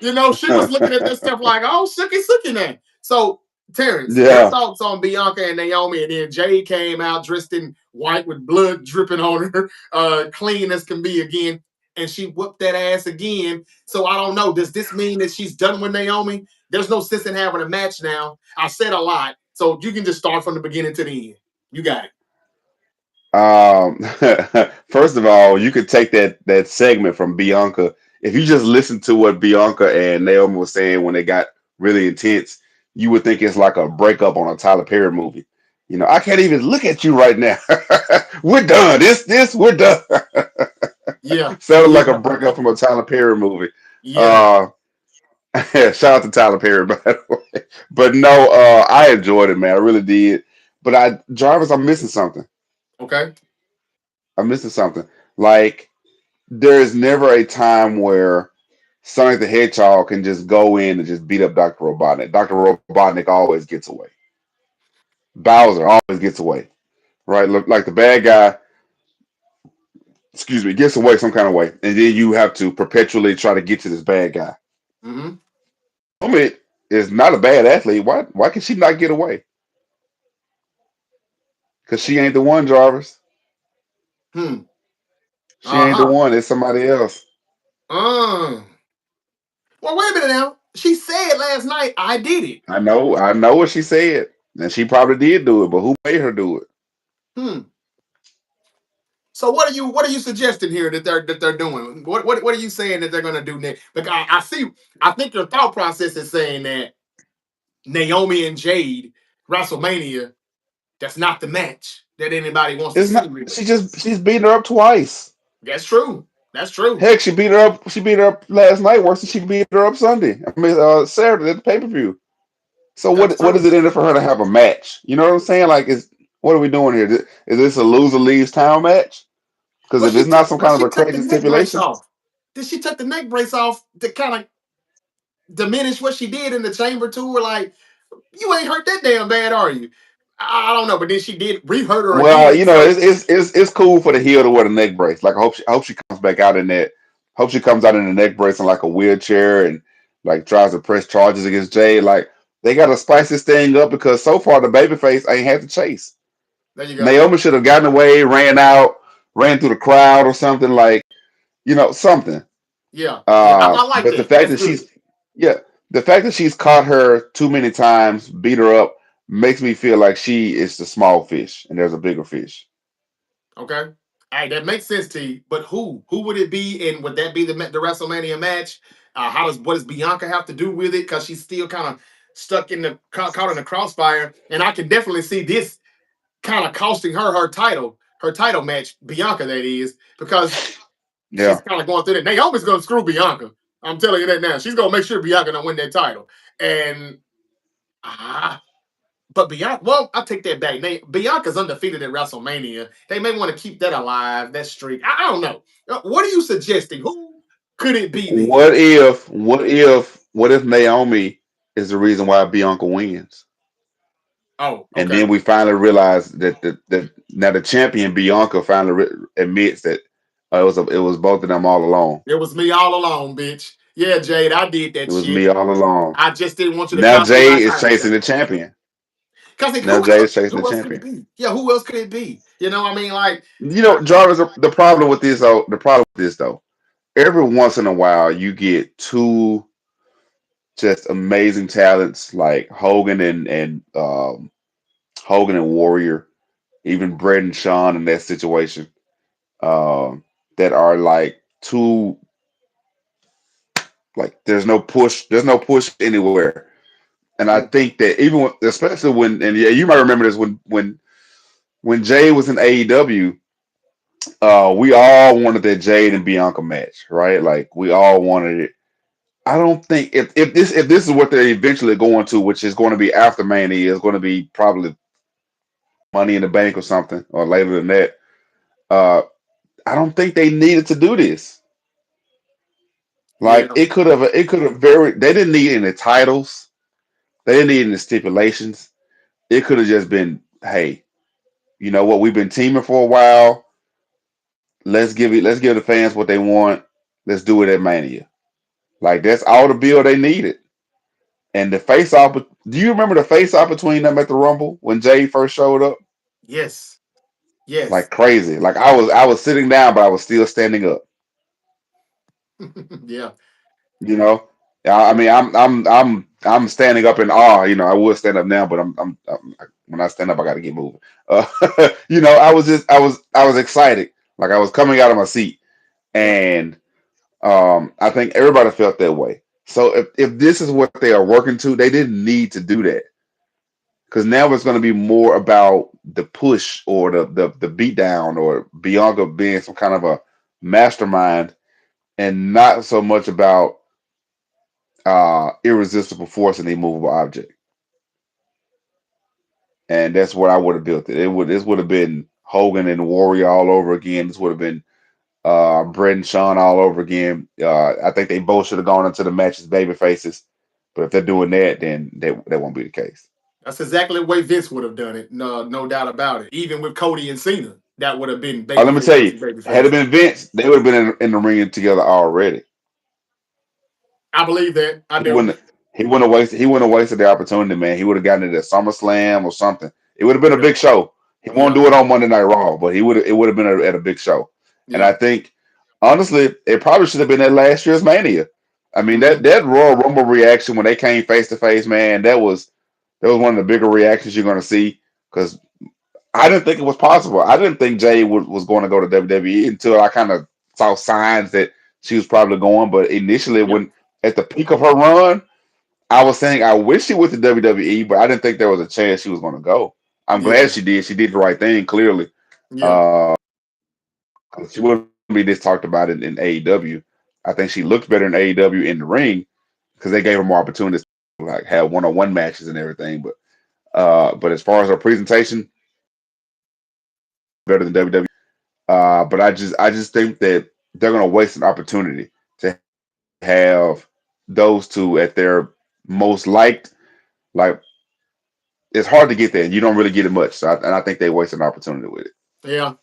that. She was looking at this stuff like, oh, sookie now. So Terrence, your Yeah. thoughts on Bianca and Naomi, and then Jade came out dressed in white with blood dripping on her, clean as can be again, and she whooped that ass again. So I don't know. Does this mean that she's done with Naomi? There's no sense in having a match now. I said a lot, so you can just start from the beginning to the end. You got it. Um, first of all, you could take that segment from Bianca. If you just listen to what Bianca and Naomi was saying when they got really intense, you would think it's like a breakup on a Tyler Perry movie. I can't even look at you right now. We're done. We're done. Yeah, Sounded like a yeah, breakup from a Tyler Perry movie. yeah. Uh, shout out to Tyler Perry, by the way. But no, I enjoyed it, man. I really did. But Jarvis, I'm missing something. Okay. I'm missing something. Like there is never a time where Sonic the Hedgehog can just go in and just beat up Dr. Robotnik. Dr. Robotnik always gets away. Bowser always gets away. Right? Look like the bad guy, excuse me, gets away some kind of way. And then you have to perpetually try to get to this bad guy. Mm-hmm. Naomi is not a bad athlete. Why can she not get away? Because she ain't the one, Jarvis. Hmm. She ain't the Uh-huh. one. It's somebody else. Uh. Well, wait a minute now. She said last night, I did it. I know what she said. And she probably did do it, but who made her do it? Hmm. So what are you suggesting here that they're doing? What are you saying that they're gonna do next? Like I see, I think your thought process is saying that Naomi and Jade WrestleMania, that's not the match that anybody wants to It's see. not. Really, She's beating her up twice. that's true. That's true. Heck, she beat her up. She beat her up last night worse than she beat her up Sunday. I mean, Saturday at the pay per view. So That's what is true. it in it for her to have a match? You know what I'm saying? Like, is what are we doing here? Is this a loser leaves town match? Because Well, if she it's not took some well kind of she a took the crazy neck brace stipulation, off. Did she take the neck brace off to kind of diminish what she did in the chamber tour? Like you ain't hurt that damn bad, are you? I don't know, but then she did re-hurt her well, again. you know, So it's cool for the heel to wear the neck brace. Like, I hope she comes back out in that. Hope she comes out in the neck brace in like a wheelchair and like tries to press charges against Jay. Like, they got to spice this thing up because so far the babyface ain't had to chase. there you go. Naomi should have gotten away, ran out, ran through the crowd or something, like, something. Yeah, yeah, I like But the that. fact That's that good. yeah, the fact that she's caught her too many times, beat her up, makes me feel like she is the small fish and there's a bigger fish. Okay. All right, that makes sense to you. But who? Who would it be? And would that be the WrestleMania match? What does Bianca have to do with it? Because she's still kind of stuck in the caught in the crossfire. And I can definitely see this kind of costing her title match, Bianca, that is, because she's Yeah. kind of going through that. Naomi's gonna screw Bianca. I'm telling you that now. She's gonna make sure Bianca don't win that title. And ah, but Bianca, well, I take that back. Bianca's undefeated at WrestleMania. They may want to keep that alive, that streak. I don't know. What are you suggesting? Who could it be then? What if Naomi is the reason why Bianca wins? Oh, And okay. then we finally realize that now the champion Bianca finally admits that it was both of them all along. It was me all along, bitch. Yeah, Jade, I did It that was me shit. all along. I just didn't want you to Now cost me Jay my is title chasing shot. the champion. Cause like, Now who Jay is else? chasing the Who else could it champion. be? Yeah, who else could it be? You know, I mean, like, Jarvis, the problem with this though, every once in a while you get two just amazing talents like Hogan and Warrior, even Bret and Shawn in that situation, um, that are like two, like there's no push anywhere. And I mm, think that especially when, and yeah, you might remember this when Jay was in AEW, we all wanted that Jade and Bianca match, right? Like, we all wanted it. I don't think if this is what they're eventually going to, which is going to be after Mania, is going to be probably Money in the Bank or something, or later than that. Uh, I don't think they needed to do this. yeah, Like, it could have very. They didn't need any titles. They didn't need any stipulations. It could have just been, hey, you know what? We've been teaming for a while. Let's give the fans what they want. Let's do it at Mania. Like, that's all the bill they needed. And the face off. Do you remember the face off between them at the Rumble when Jay first showed up? yes, yes, Like crazy. Like, I was sitting down, but I was still standing up. yeah, You know, I mean, I'm standing up in awe. You know, I would stand up now, but when I stand up, I got to get moving. Uh, I was excited, like I was coming out of my seat, yeah, and I think everybody felt that way. So if this is what they are working to, they didn't need to do that because now it's going to be more about the push or the beat down or Bianca being some kind of a mastermind, and not so much about irresistible force and immovable object. And that's what I would have built it. This would have been Hogan and Warrior all over again. This would have been Bret and Shawn all over again. I think they both should have gone into the match as baby faces. But if they're doing that, then that won't be the case. that's exactly the way Vince would have done it. No, no doubt about it. Even with Cody and Cena, that would have been Let me babyface tell you, versus had it babyface. been Vince, they would have been in the ring together already. I believe that. I He do. wouldn't he wouldn't have wasted the opportunity, man. He would have gotten it at SummerSlam or something. It would have been a Yeah, big show. He won't yeah, do it on Monday Night Raw, but it would have been at a big show. And I yeah. think honestly, it probably should have been at last year's Mania. I mean, Mm-hmm. that Royal Rumble reaction when they came face to face, man, that was one of the bigger reactions you're going to see because I didn't think it was possible. I didn't think Jay was going to go to WWE until I kind of saw signs that she was probably going. But initially, Yep. when at the peak of her run, I was saying I wish she went to WWE, but I didn't think there was a chance she was going to go. I'm glad Yeah. she did. She did the right thing, clearly. Yeah. She wouldn't be this talked about in AEW. I think she looked better in AEW in the ring because they gave her more opportunities to like have one-on-one matches and everything. But as far as her presentation, better than WWE. But I just think that they're going to waste an opportunity to have those two at their most liked. Like it's hard to get there, and you don't really get it much. And I think they waste an opportunity with it. Yeah.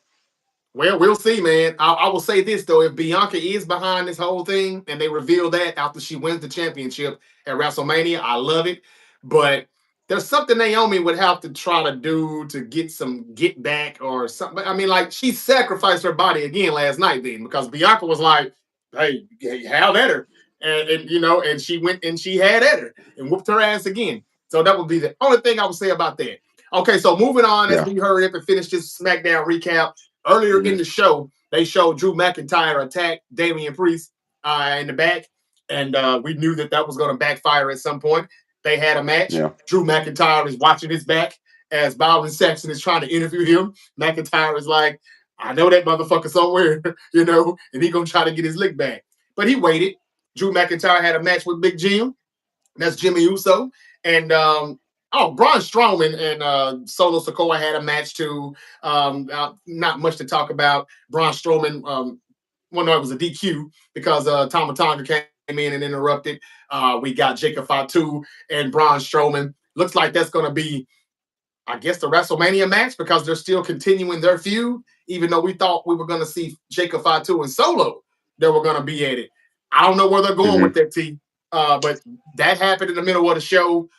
Well, we'll see, man. I will say this though: if Bianca is behind this whole thing, and they reveal that after she wins the championship at WrestleMania, I love it. But there's something Naomi would have to try to do to get some get back or something. I mean, like she sacrificed her body again last night, then because Bianca was like, "Hey, have at her," and and she went and she had at her and whooped her ass again. So that would be the only thing I would say about that. Okay, so moving on as Yeah. we hurry up and finish this SmackDown recap. Earlier in Hmm. the show, they showed Drew McIntyre attack Damian Priest in the back, and we knew that that was going to backfire at some point. They had a match. Yeah. Drew McIntyre is watching his back as Byron Saxton is trying to interview him. McIntyre is like, I know that motherfucker somewhere, and he gonna try to get his lick back. But he waited. Drew McIntyre had a match with Big Jim. That's Jimmy Uso. And Braun Strowman and Solo Sikoa had a match too. Not much to talk about. Braun Strowman, well, no, it was a DQ because Tama Tonga came in and interrupted. We got Jacob Fatu and Braun Strowman. Looks like that's going to be, I guess, the WrestleMania match because they're still continuing their feud, even though we thought we were going to see Jacob Fatu and Solo that were going to be at it. I don't know where they're going with Hmm. that, T. But that happened in the middle of the show.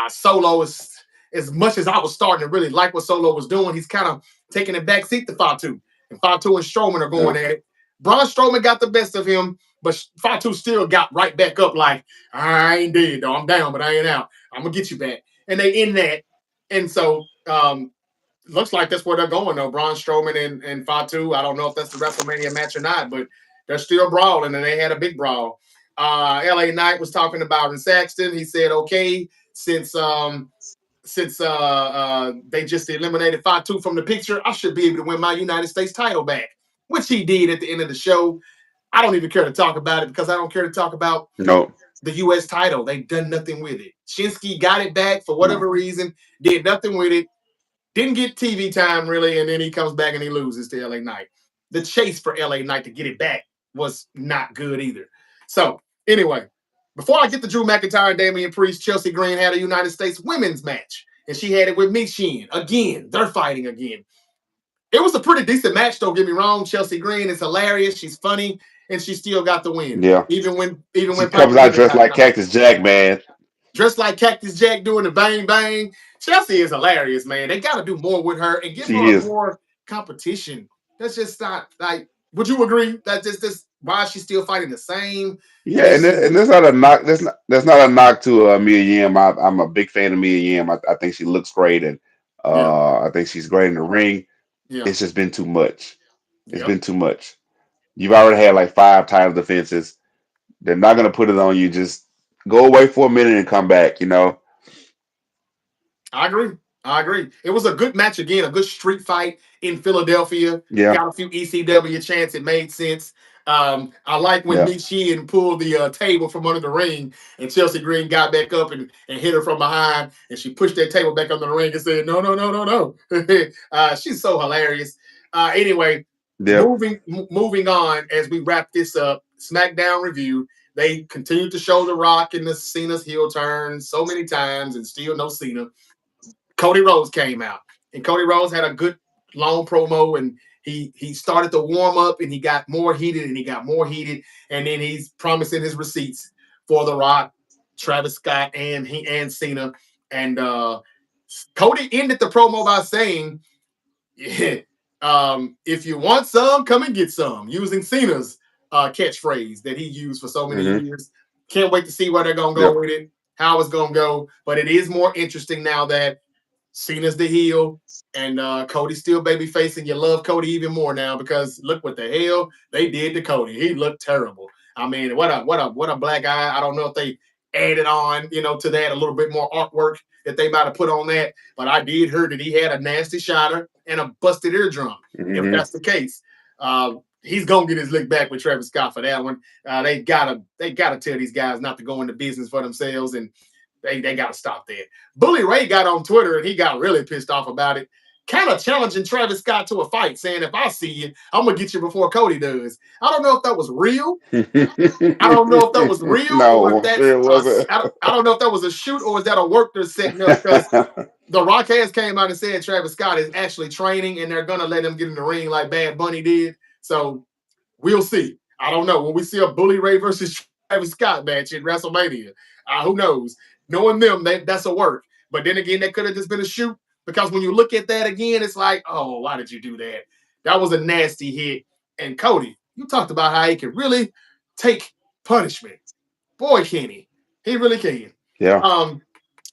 Solo is, as much as I was starting to really like what Solo was doing, he's kind of taking a back seat to Fatu. And Fatu and Strowman are going Yeah. at it. Braun Strowman got the best of him, but Fatu still got right back up like, I ain't dead, though. I'm down, but I ain't out. I'm going to get you back. And they in that. And so looks like that's where they're going, though. Braun Strowman and Fatu. I don't know if that's the WrestleMania match or not, but they're still brawling, and they had a big brawl. LA Knight was talking about in Saxton. He said, okay, since they just eliminated Fatu from the picture, I should be able to win my United States title back, which he did at the end of the show. I don't even care to talk about it because I don't care to talk about No. the U.S. title. They've done nothing with it. Shinsuke got it back for No. whatever reason, did nothing with it, didn't get TV time really, and then he comes back and he loses to LA Knight. The chase for LA Knight to get it back was not good either. So anyway, before I get to Drew McIntyre and Damian Priest, Chelsea Green had a United States women's match, and she had it with Michin. Again, they're fighting again. It was a pretty decent match, don't get me wrong. Chelsea Green is hilarious. She's funny, and she still got the win. Yeah. Even when She Piper comes out Niven dressed got like knocked. Cactus Jack, man. Dressed like Cactus Jack doing the bang bang. Chelsea is hilarious, man. They got to do more with her and give She her is. more competition. That's just not like. Would you agree that this why she's still fighting the same? Yeah, This and season? that's not a knock. That's not a knock to Mia Yim. I'm a big fan of Mia Yim. I think she looks great, and Yeah, I think she's great in the ring. yeah, It's just been too much. It's yep. been too much. You've already had like five title defenses. They're not gonna put it on you. Just go away for a minute and come back. I agree. I agree. It was a good match again, a good street fight in Philadelphia. Yeah, Got a few ECW chants. It made sense. I like when yeah, Big Sheehan pulled the table from under the ring and Chelsea Green got back up and hit her from behind and she pushed that table back under the ring and said, no, no, no, no, no. She's so hilarious. Anyway, yeah. moving on as we wrap this up, SmackDown review. They continued to show The Rock and the Cena's heel turn so many times and still no Cena. Cody Rhodes came out, and Cody Rhodes had a good long promo, and he started to warm up, and he got more heated, and he got more heated, and then he's promising his receipts for The Rock, Travis Scott, and Cena, and Cody ended the promo by saying, yeah, "If you want some, come and get some," using Cena's catchphrase that he used for so many Hmm. years. Can't wait to see where they're gonna go Yep. with it, how it's gonna go, but it is more interesting now that Cena's the heel, and Cody's still baby facing. You love Cody even more now because look what the hell they did to Cody. He looked terrible. I mean, what a black eye. I don't know if they added on, to that a little bit more artwork that they might have put on that, but I did hear that he had a nasty shotter and a busted eardrum. If Hmm. that's the case, he's gonna get his lick back with Travis Scott for that one. They gotta tell these guys not to go into business for themselves, and they gotta stop that. Bully Ray got on Twitter and he got really pissed off about it, kind of challenging Travis Scott to a fight, saying, "If I see you, I'm gonna get you before Cody does." I don't know if that was real. I don't know if that was real or if No, I'm that's sure it wasn't. I don't know if that was a shoot or is that a work they're setting up because the Rock has came out and said Travis Scott is actually training and they're gonna let him get in the ring like Bad Bunny did. So we'll see. I don't know. When we see a Bully Ray versus Travis Scott match in WrestleMania, who knows? Knowing them, that's a work. But then again, that could have just been a shoot because when you look at that again, it's like, oh, why did you do that? That was a nasty hit. And Cody, you talked about how he can really take punishment. Boy, can he? He really can. Yeah. Um,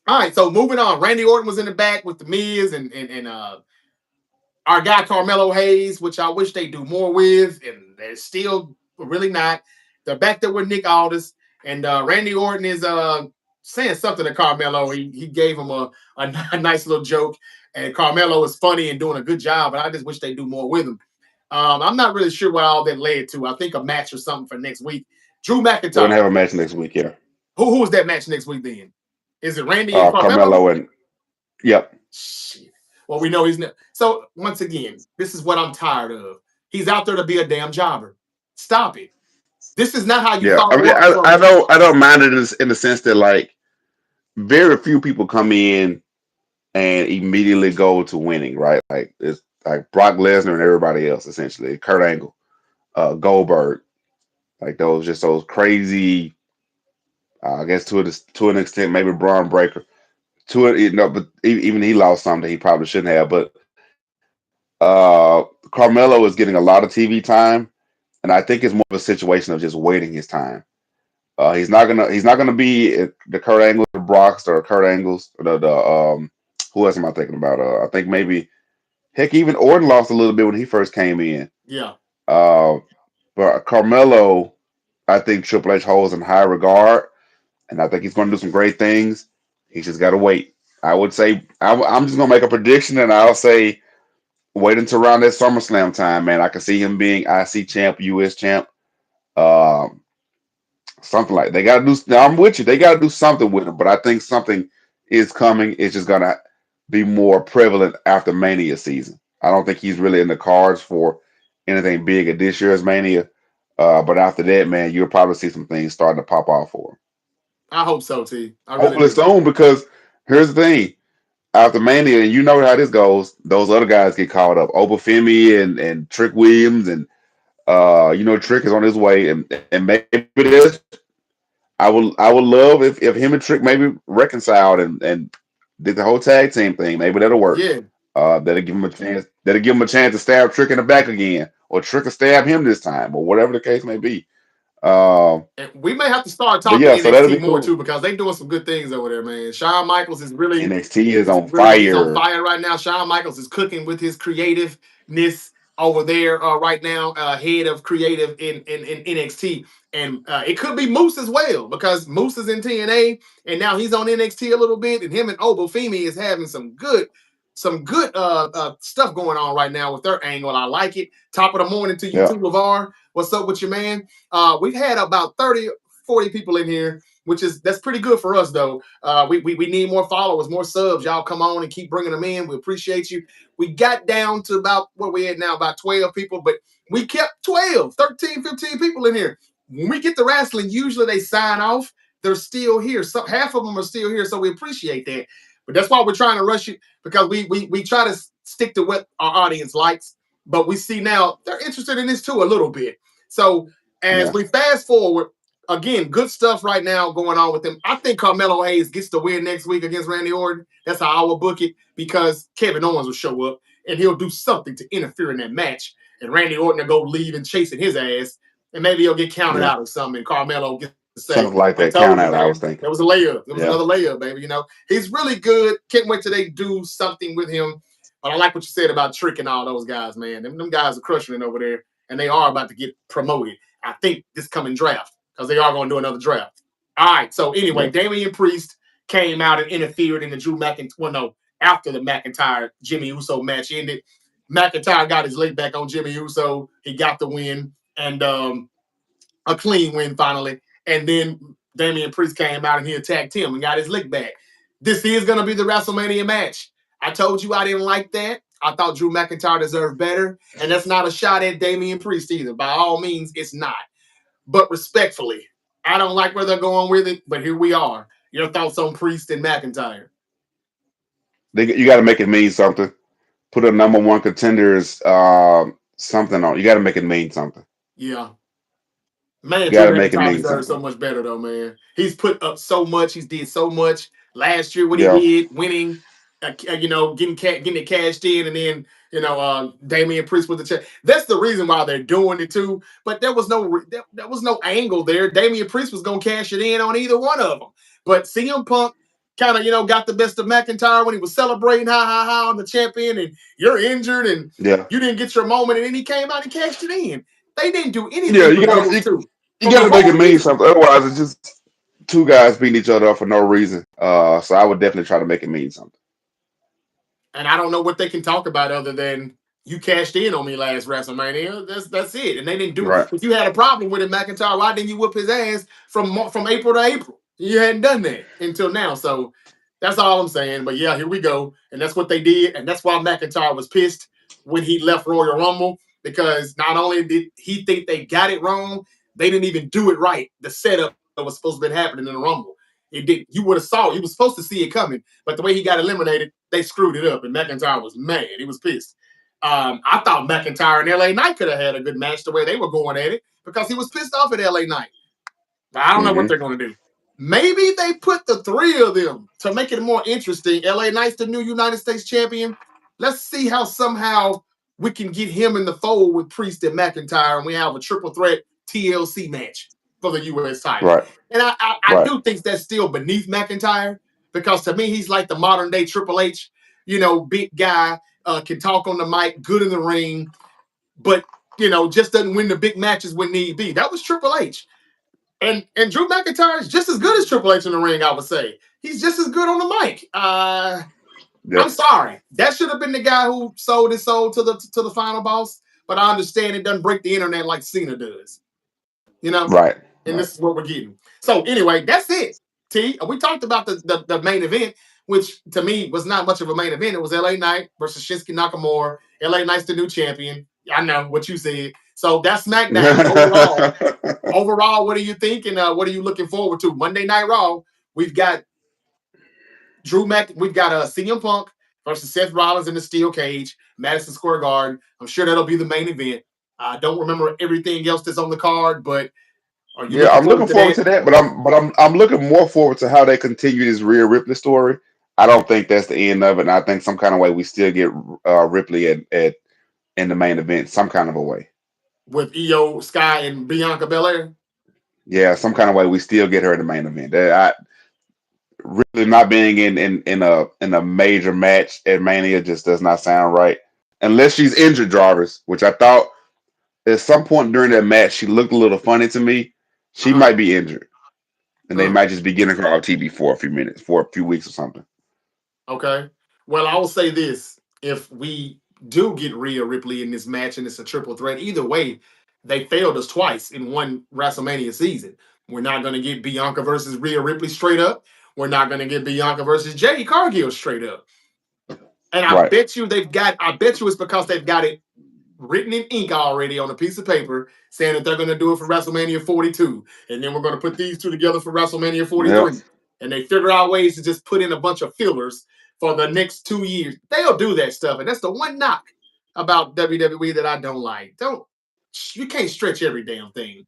all right, so moving on. Randy Orton was in the back with the Miz and our guy Carmelo Hayes, which I wish they do more with, and they're still really not. They're back there with Nick Aldis, and Randy Orton is saying something to Carmelo. He gave him a nice little joke, and Carmelo is funny and doing a good job, but I just wish they do more with him. I'm not really sure what all that led to. I think a match or something for next week. Drew We're gonna McIntyre. have a match next week. Yeah. Who was that match next week then? Is it Randy and Carmelo? Carmelo and yep. Shit. Well, we know he's not. So once again, this is what I'm tired of. He's out there to be a damn jobber. Stop it. This is not how you Yeah. I follow mean, up from. I don't mind it in the sense that like very few people come in and immediately go to winning, right? Like it's like Brock Lesnar and everybody else essentially. Kurt Angle, Goldberg, like those crazy. I guess to an extent, maybe Braun Breaker. But even he lost something he probably shouldn't have. But Carmelo is getting a lot of TV time, and I think it's more of a situation of just waiting his time. He's not gonna be the Kurt Angles, the Brocks, or Kurt Angles, or the who else am I thinking about? I think maybe heck even Orton lost a little bit when he first came in. Yeah, Uh, but Carmelo, I think Triple H holds in high regard, and I think he's going to do some great things. He's just got to wait. I would say I'm just going to make a prediction, and I'll say wait until around that SummerSlam time, man. I can see him being IC champ, US champ, um, something like they got to do. Now I'm with you. They got to do something with him, but I think something is coming. It's just going to be more prevalent after Mania season. I don't think he's really in the cards for anything big at this year's Mania. But after that, man, you'll probably see some things starting to pop off for him. I hope so, T. I really Hopefully do. soon, because here's the thing. After Mania, and you know how this goes, those other guys get caught up. Obafemi and Trick Williams, and Trick is on his way, and maybe this. I would love if him and Trick maybe reconciled and did the whole tag team thing. Maybe that'll work. Yeah, That'll give him a chance. That'll give him a chance to stab Trick in the back again, or Trick will stab him this time, or whatever the case may be. Um, and we may have to start but talking yeah, so that'll NXT be more cool. too because they're doing some good things over there, man. Shawn Michaels is really NXT is He's on really he's on fire. fire right now. Shawn Michaels is cooking with his creativeness over there right now, head of creative in NXT, and it could be Moose as well because Moose is in TNA and now he's on NXT a little bit, and him and Obafemi is having some good stuff going on right now with their angle. I like it. Top of the morning to you Yeah, too, LeVar. What's up with your man? We've had about 30, 40 people in here, that's pretty good for us though. We need more followers, more subs. Y'all come on and keep bringing them in. We appreciate you. We got down to about where we at now, about 12 people, but we kept 12, 13, 15 people in here. When we get the wrestling, usually they sign off. They're still here. So half of them are still here, so we appreciate that. But that's why we're trying to rush it because we try to stick to what our audience likes. But we see now they're interested in this too a little bit. So as yeah, we fast forward, again, good stuff right now going on with them. I think Carmelo Hayes gets the win next week against Randy Orton. That's how I will book it because Kevin Owens will show up and he'll do something to interfere in that match. And Randy Orton will go leave and chasing his ass. And maybe he'll get counted yeah. out or something. And Carmelo gets to say. Something like I that told count you, out. I was man. It thinking. was a layup. It was Yeah. another layup, baby. He's really good. Can't wait till they do something with him. But I like what you said about Trick and all those guys, man. Them guys are crushing it over there, and they are about to get promoted. I think this coming draft because they are going to do another draft. All right. So anyway, Yeah. Damian Priest came out and interfered in the Drew McIntyre. Well, no, after the McIntyre Jimmy Uso match ended, McIntyre got his leg back on Jimmy Uso. He got the win, and a clean win finally. And then Damian Priest came out and he attacked him and got his lick back. This is going to be the WrestleMania match. I told you I didn't like that. I thought Drew McIntyre deserved better. And that's not a shot at Damian Priest either. By all means, it's not. But respectfully, I don't like where they're going with it, but here we are. Your thoughts on Priest and McIntyre? You got to make it mean something. Put a number one contenders something on. You got to make it mean something. Yeah. Man, You Drew got to make it McIntyre mean deserves so something. much better, though, man. He's put up so much. He's did so much last year. What he Yeah. did, winning, getting it cashed in, and then Damian Priest with the check. That's the reason why they're doing it too. But there was no angle there. Damian Priest was gonna cash it in on either one of them. But CM Punk kind of got the best of McIntyre when he was celebrating, ha ha ha, on the champion, and you're injured and Yeah. you didn't get your moment, and then he came out and cashed it in. They didn't do Yeah. anything with those two You from got the to make whole it mean year. something. Otherwise, it's just two guys beating each other up for no reason. So I would definitely try to make it mean something. And I don't know what they can talk about other than you cashed in on me last WrestleMania. That's it. And they didn't do. Right. If you had a problem with it, McIntyre, why didn't you whoop his ass from April to April? You hadn't done that until now. So that's all I'm saying. But yeah, here we go. And that's what they did. And that's why McIntyre was pissed when he left Royal Rumble, because not only did he think they got it wrong, they didn't even do it right. The setup that was supposed to be happening in the Rumble. It did. You would have saw it. You were supposed to see it coming, but the way he got eliminated, they screwed it up, and McIntyre was mad. He was pissed. I thought McIntyre and LA Knight could have had a good match the way they were going at it, because he was pissed off at LA Knight. But I don't know what Mm-hmm. they're going to do. Maybe they put the three of them to make it more interesting. LA Knight's the new United States champion. Let's see how somehow we can get him in the fold with Priest and McIntyre, and we have a triple threat TLC match for the U.S. title. Right. And I Right. do think that's still beneath McIntyre, because to me, he's like the modern day Triple H, big guy, can talk on the mic, good in the ring, but, just doesn't win the big matches when need be. That was Triple H. And Drew McIntyre is just as good as Triple H in the ring, I would say. He's just as good on the mic. I'm Yep. sorry. That should have been the guy who sold his soul to the final boss. But I understand it doesn't break the internet like Cena does. You know? Right. And Right. this is what we're getting. So anyway, that's it. T. We talked about the main event, which to me was not much of a main event. It was LA Knight versus Shinsuke Nakamura. LA Knight's the new champion. I know what you said. So that's SmackDown overall. Overall, what do you think, and what are you looking forward to? Monday Night Raw. We've got We've got CM Punk versus Seth Rollins in the steel cage, Madison Square Garden. I'm sure that'll be the main event. I don't remember everything else that's on the card, but are you Yeah, looking I'm forward looking to forward that? to that, but I'm looking more forward to how they continue this Rhea Ripley story. I don't think that's the end of it, and I think some kind of way we still get Ripley at in the main event, some kind of a way. With Io Sky and Bianca Belair? Yeah, some kind of way we still get her in the main event. Really not being in a major match at Mania just does not sound right, unless she's injured, Jarvis, which I thought at some point during that match she looked a little funny to me. She Uh-huh. might be injured, and they Mm. might just be getting her on TV for a few minutes, for a few weeks or something. Okay. Well, I will say this. If we do get Rhea Ripley in this match and it's a triple threat, either way, they failed us twice in one WrestleMania season. We're not going to get Bianca versus Rhea Ripley straight up. We're not going to get Bianca versus Jade Cargill straight up. And Right. I bet you it's because they've got it written in ink already on a piece of paper saying that they're going to do it for WrestleMania 42. And then we're going to put these two together for WrestleMania Yep. 43. And they figure out ways to just put in a bunch of fillers for the next 2 years. They'll do that stuff. And that's the one knock about WWE that I don't like. You can't stretch every damn thing.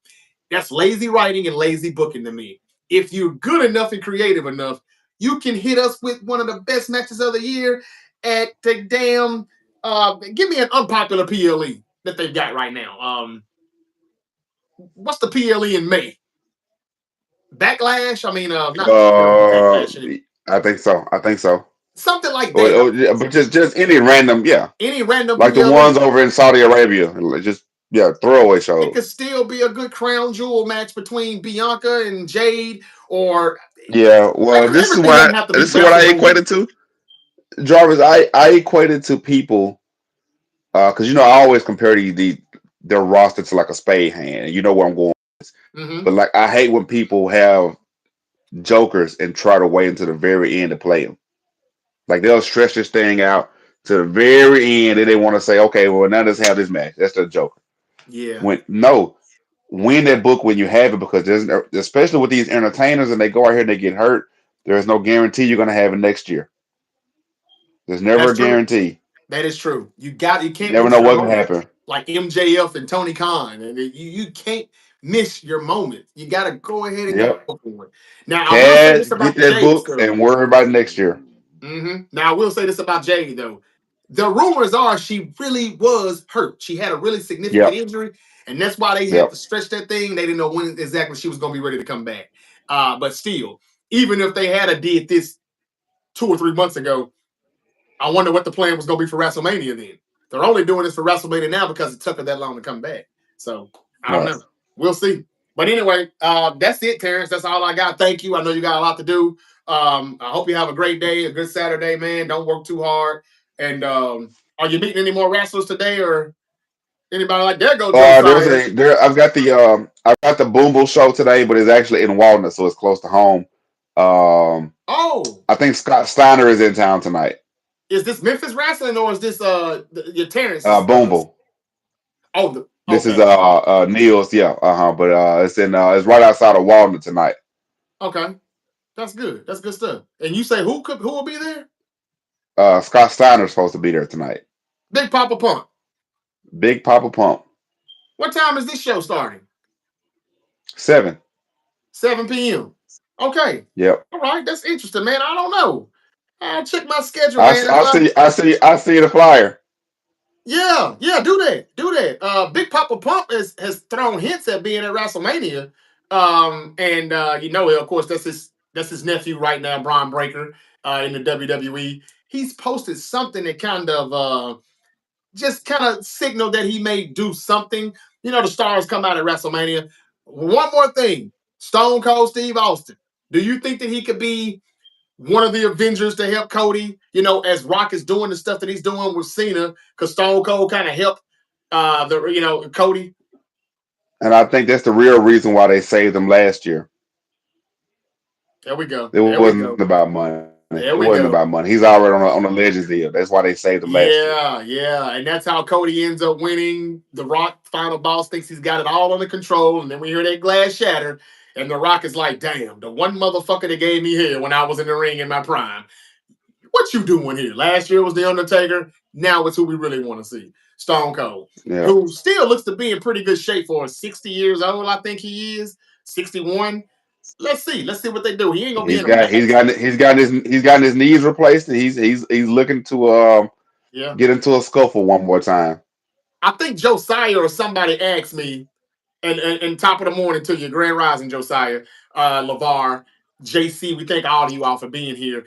That's lazy writing and lazy booking to me. If you're good enough and creative enough, you can hit us with one of the best matches of the year at the damn. Give me an unpopular PLE that they've got right now. What's the PLE in May? Backlash. I mean, not Uh, Backlash. I think so. I think so. Something like that. Yeah, but just any random, yeah, Any random like the PLE. ones over in Saudi Arabia, just yeah, throwaway It shows. could still be a good crown jewel match between Bianca and Jade, or Yeah, well, because everything doesn't have to be this is what I WrestleMania. equated to, Jarvis. I equated to people because I always compare their roster to like a spade hand, and you know where I'm going. Hmm. But like I hate when people have jokers and try to wait until the very end to play them. Like they'll stretch this thing out to the very end, and they want to say, okay, well now let's have this match. That's the joker. Yeah, When no, win that book when you have it because there's especially with these entertainers and they go out here and they get hurt. There is no guarantee you're going to have it next year. There's never that's a true. guarantee. That is true. You You can't never miss know your what can moment. happen. Like MJF and Tony Khan, and you can't miss your moment. You got to go ahead and Yep. go for it. Now I will say Cash, this about get the that Jade book stuff. and worry about it next year. Now I will say this about Jade though. The rumors are she really was hurt. She had a really significant Yep. injury, and that's why they had to Yep. stretch that thing. They didn't know when exactly she was going to be ready to come back. But still, even if they had a did this 2 or 3 months ago, I wonder what the plan was going to be for WrestleMania then. They're only doing this for WrestleMania now because it took her that long to come back. So I don't Right. know. We'll see. But anyway, that's it, Terrence. That's all I got. Thank you. I know you got a lot to do. I hope you have a great day, a good Saturday, man. Don't work too hard. And are you meeting any more wrestlers today, or anybody like there go There's Josiah? a there. I've got the Boom Boom show today, but it's actually in Walnut, so it's close to home. Um, Oh, I think Scott Steiner is in town tonight. is this Memphis wrestling or is this your Terrence's Boom Boom. This is okay. Neil's, yeah, but it's right outside of Walnut tonight. Okay. That's good. That's good stuff. And you say who will be there? Scott Steiner's supposed to be there tonight. Big Papa Pump. Big Papa Pump. What time is this show starting? 7. 7 p.m. Okay. Yep. All right. That's interesting, man. I don't know. I'll check my schedule, I, man. That's I what see I see the flyer. yeah, do that. Do that. Big Papa Pump has thrown hints at being at WrestleMania. And of course, that's his nephew right now, Braun Breaker, in the WWE. He's posted something that kind of just kind of signaled that he may do something. The stars come out at WrestleMania. One more thing. Stone Cold Steve Austin. Do you think that he could be one of the Avengers to help Cody, as Rock is doing the stuff that he's doing with Cena, because Stone Cold kind of helped Cody. And I think that's the real reason why they saved him last year. There we go. It There we wasn't go. about money. It There wasn't we about go. money. He's already on a Legends deal. That's why they saved him last year. Yeah. And that's how Cody ends up winning. The Rock final boss thinks he's got it all under control. And then we hear that glass shatter. And The Rock is like, damn, the one motherfucker that gave me here when I was in the ring in my prime. What you doing here? Last year was The Undertaker. Now it's who we really want to see. Stone Cold, Yeah. who still looks to be in pretty good shape for 60 years old, I think he is. 61. Let's see. Let's see what they do. He ain't gonna be He's in a got he's max. got he's gotten his knees replaced and he's looking to Yeah. get into a scuffle one more time. I think Josiah or somebody asked me, and top of the morning to you, Grand Rising Josiah, LeVar, JC, we thank all of you all for being here.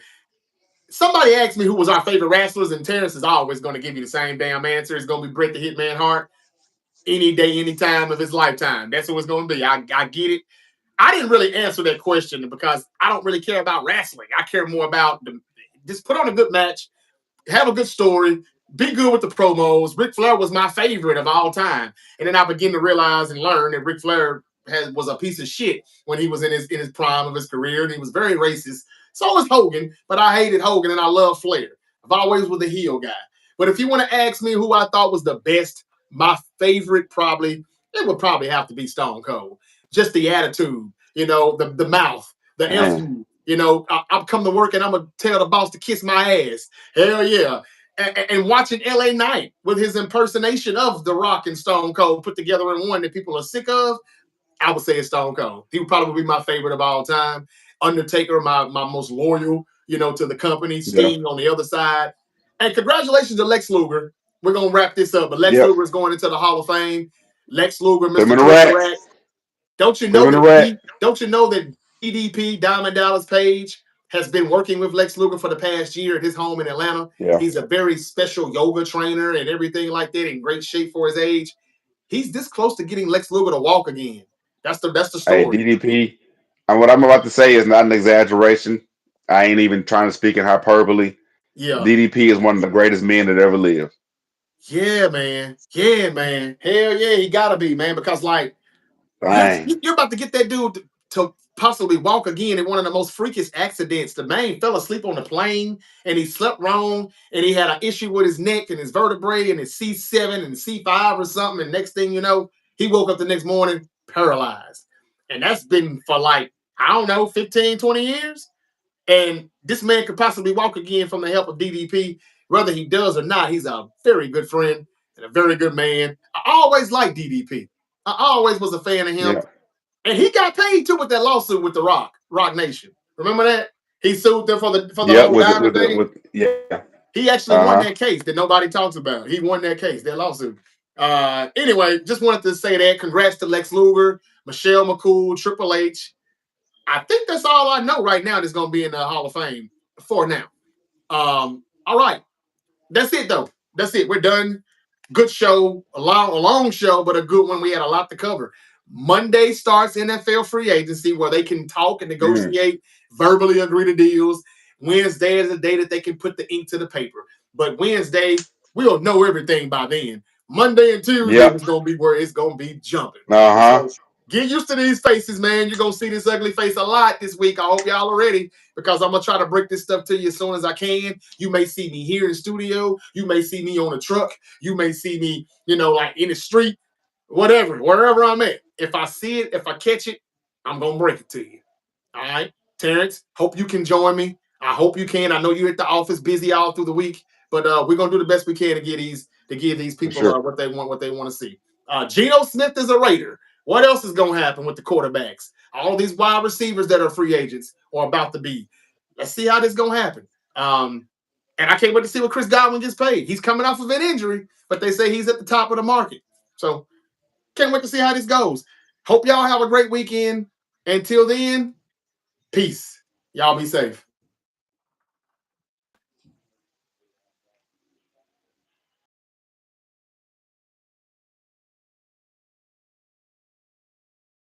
Somebody asked me who was our favorite wrestlers, and Terrence is always going to give you the same damn answer. It's going to be Bret the Hitman Hart any day, any time of his lifetime. That's who it's going to be. I get it. I didn't really answer that question because I don't really care about wrestling. I care more about just put on a good match, have a good story, be good with the promos. Ric Flair was my favorite of all time. And then I began to realize and learn that Ric Flair was a piece of shit when he was in his prime of his career, and he was very racist. So was Hogan, but I hated Hogan and I love Flair. I've always was the heel guy. But if you want to ask me who I thought was the best, my favorite it would probably have to be Stone Cold. Just the attitude, the mouth, the F Man. you. I'm come to work and I'm gonna tell the boss to kiss my ass. Hell yeah. And watching LA Knight with his impersonation of The Rock and Stone Cold put together in one that people are sick of, I would say it's Stone Cold. He would probably be my favorite of all time. Undertaker, my most loyal, to the company. Yeah. Sting on the other side. And congratulations to Lex Luger. We're gonna wrap this up, but Lex Yep. Luger is going into the Hall of Fame. Lex Luger, Put him Mr. in the Twister rack. Rat. Don't you Put know him in the that rack. don't you know that DDP, Diamond Dallas Page, has been working with Lex Luger for the past year at his home in Atlanta. Yeah. He's a very special yoga trainer and everything like that, in great shape for his age. He's this close to getting Lex Luger to walk again. That's the Hey, story. DDP. And what I'm about to say is not an exaggeration. I ain't even trying to speak in hyperbole. Yeah. DDP is one of the greatest men that ever lived. Yeah, man. Yeah, man. Hell yeah, he gotta be, man. Because like Dang. you're about to get that dude to possibly walk again in one of the most freakish accidents. The man fell asleep on the plane and he slept wrong and he had an issue with his neck and his vertebrae and his C7 and C5 or something. And next thing you know, he woke up the next morning paralyzed. And that's been for like, I don't know, 15, 20 years. And this man could possibly walk again from the help of DDP. Whether he does or not, he's a very good friend and a very good man. I always liked DDP. I always was a fan of him. Yeah. And he got paid too with that lawsuit with the Rock Nation. Remember that? He sued them for the Yeah. whole diamond thing. With yeah. He actually Uh won huh. that case that nobody talks about. He won that case, that lawsuit. Anyway, just wanted to say that. Congrats to Lex Luger, Michelle McCool, Triple H. I think that's all I know right now that's going to be in the Hall of Fame for now. All right. That's it, though. That's it. We're done. Good show, a long show, but a good one. We had a lot to cover. Monday starts NFL free agency where they can talk and Mm. negotiate, verbally agree to deals. Wednesday is the day that they can put the ink to the paper. But Wednesday, we'll know everything by then. Monday and Tuesday Yep. is going to be where it's going to be jumping. Uh huh. So get used to these faces, man. You're going to see this ugly face a lot this week. I hope y'all are ready because I'm going to try to break this stuff to you as soon as I can. You may see me here in studio. You may see me on a truck. You may see me, like in the street, whatever, wherever I'm at. If I see it, if I catch it, I'm going to break it to you. All right, Terrence, hope you can join me. I hope you can. I know you're at the office busy all through the week, but we're going to do the best we can to give these For people sure. what they want to see. Geno Smith is a Raider. What else is going to happen with the quarterbacks? All these wide receivers that are free agents or about to be. Let's see how this is going to happen. And I can't wait to see what Chris Godwin gets paid. He's coming off of an injury, but they say he's at the top of the market. So can't wait to see how this goes. Hope y'all have a great weekend. Until then, peace. Y'all be safe.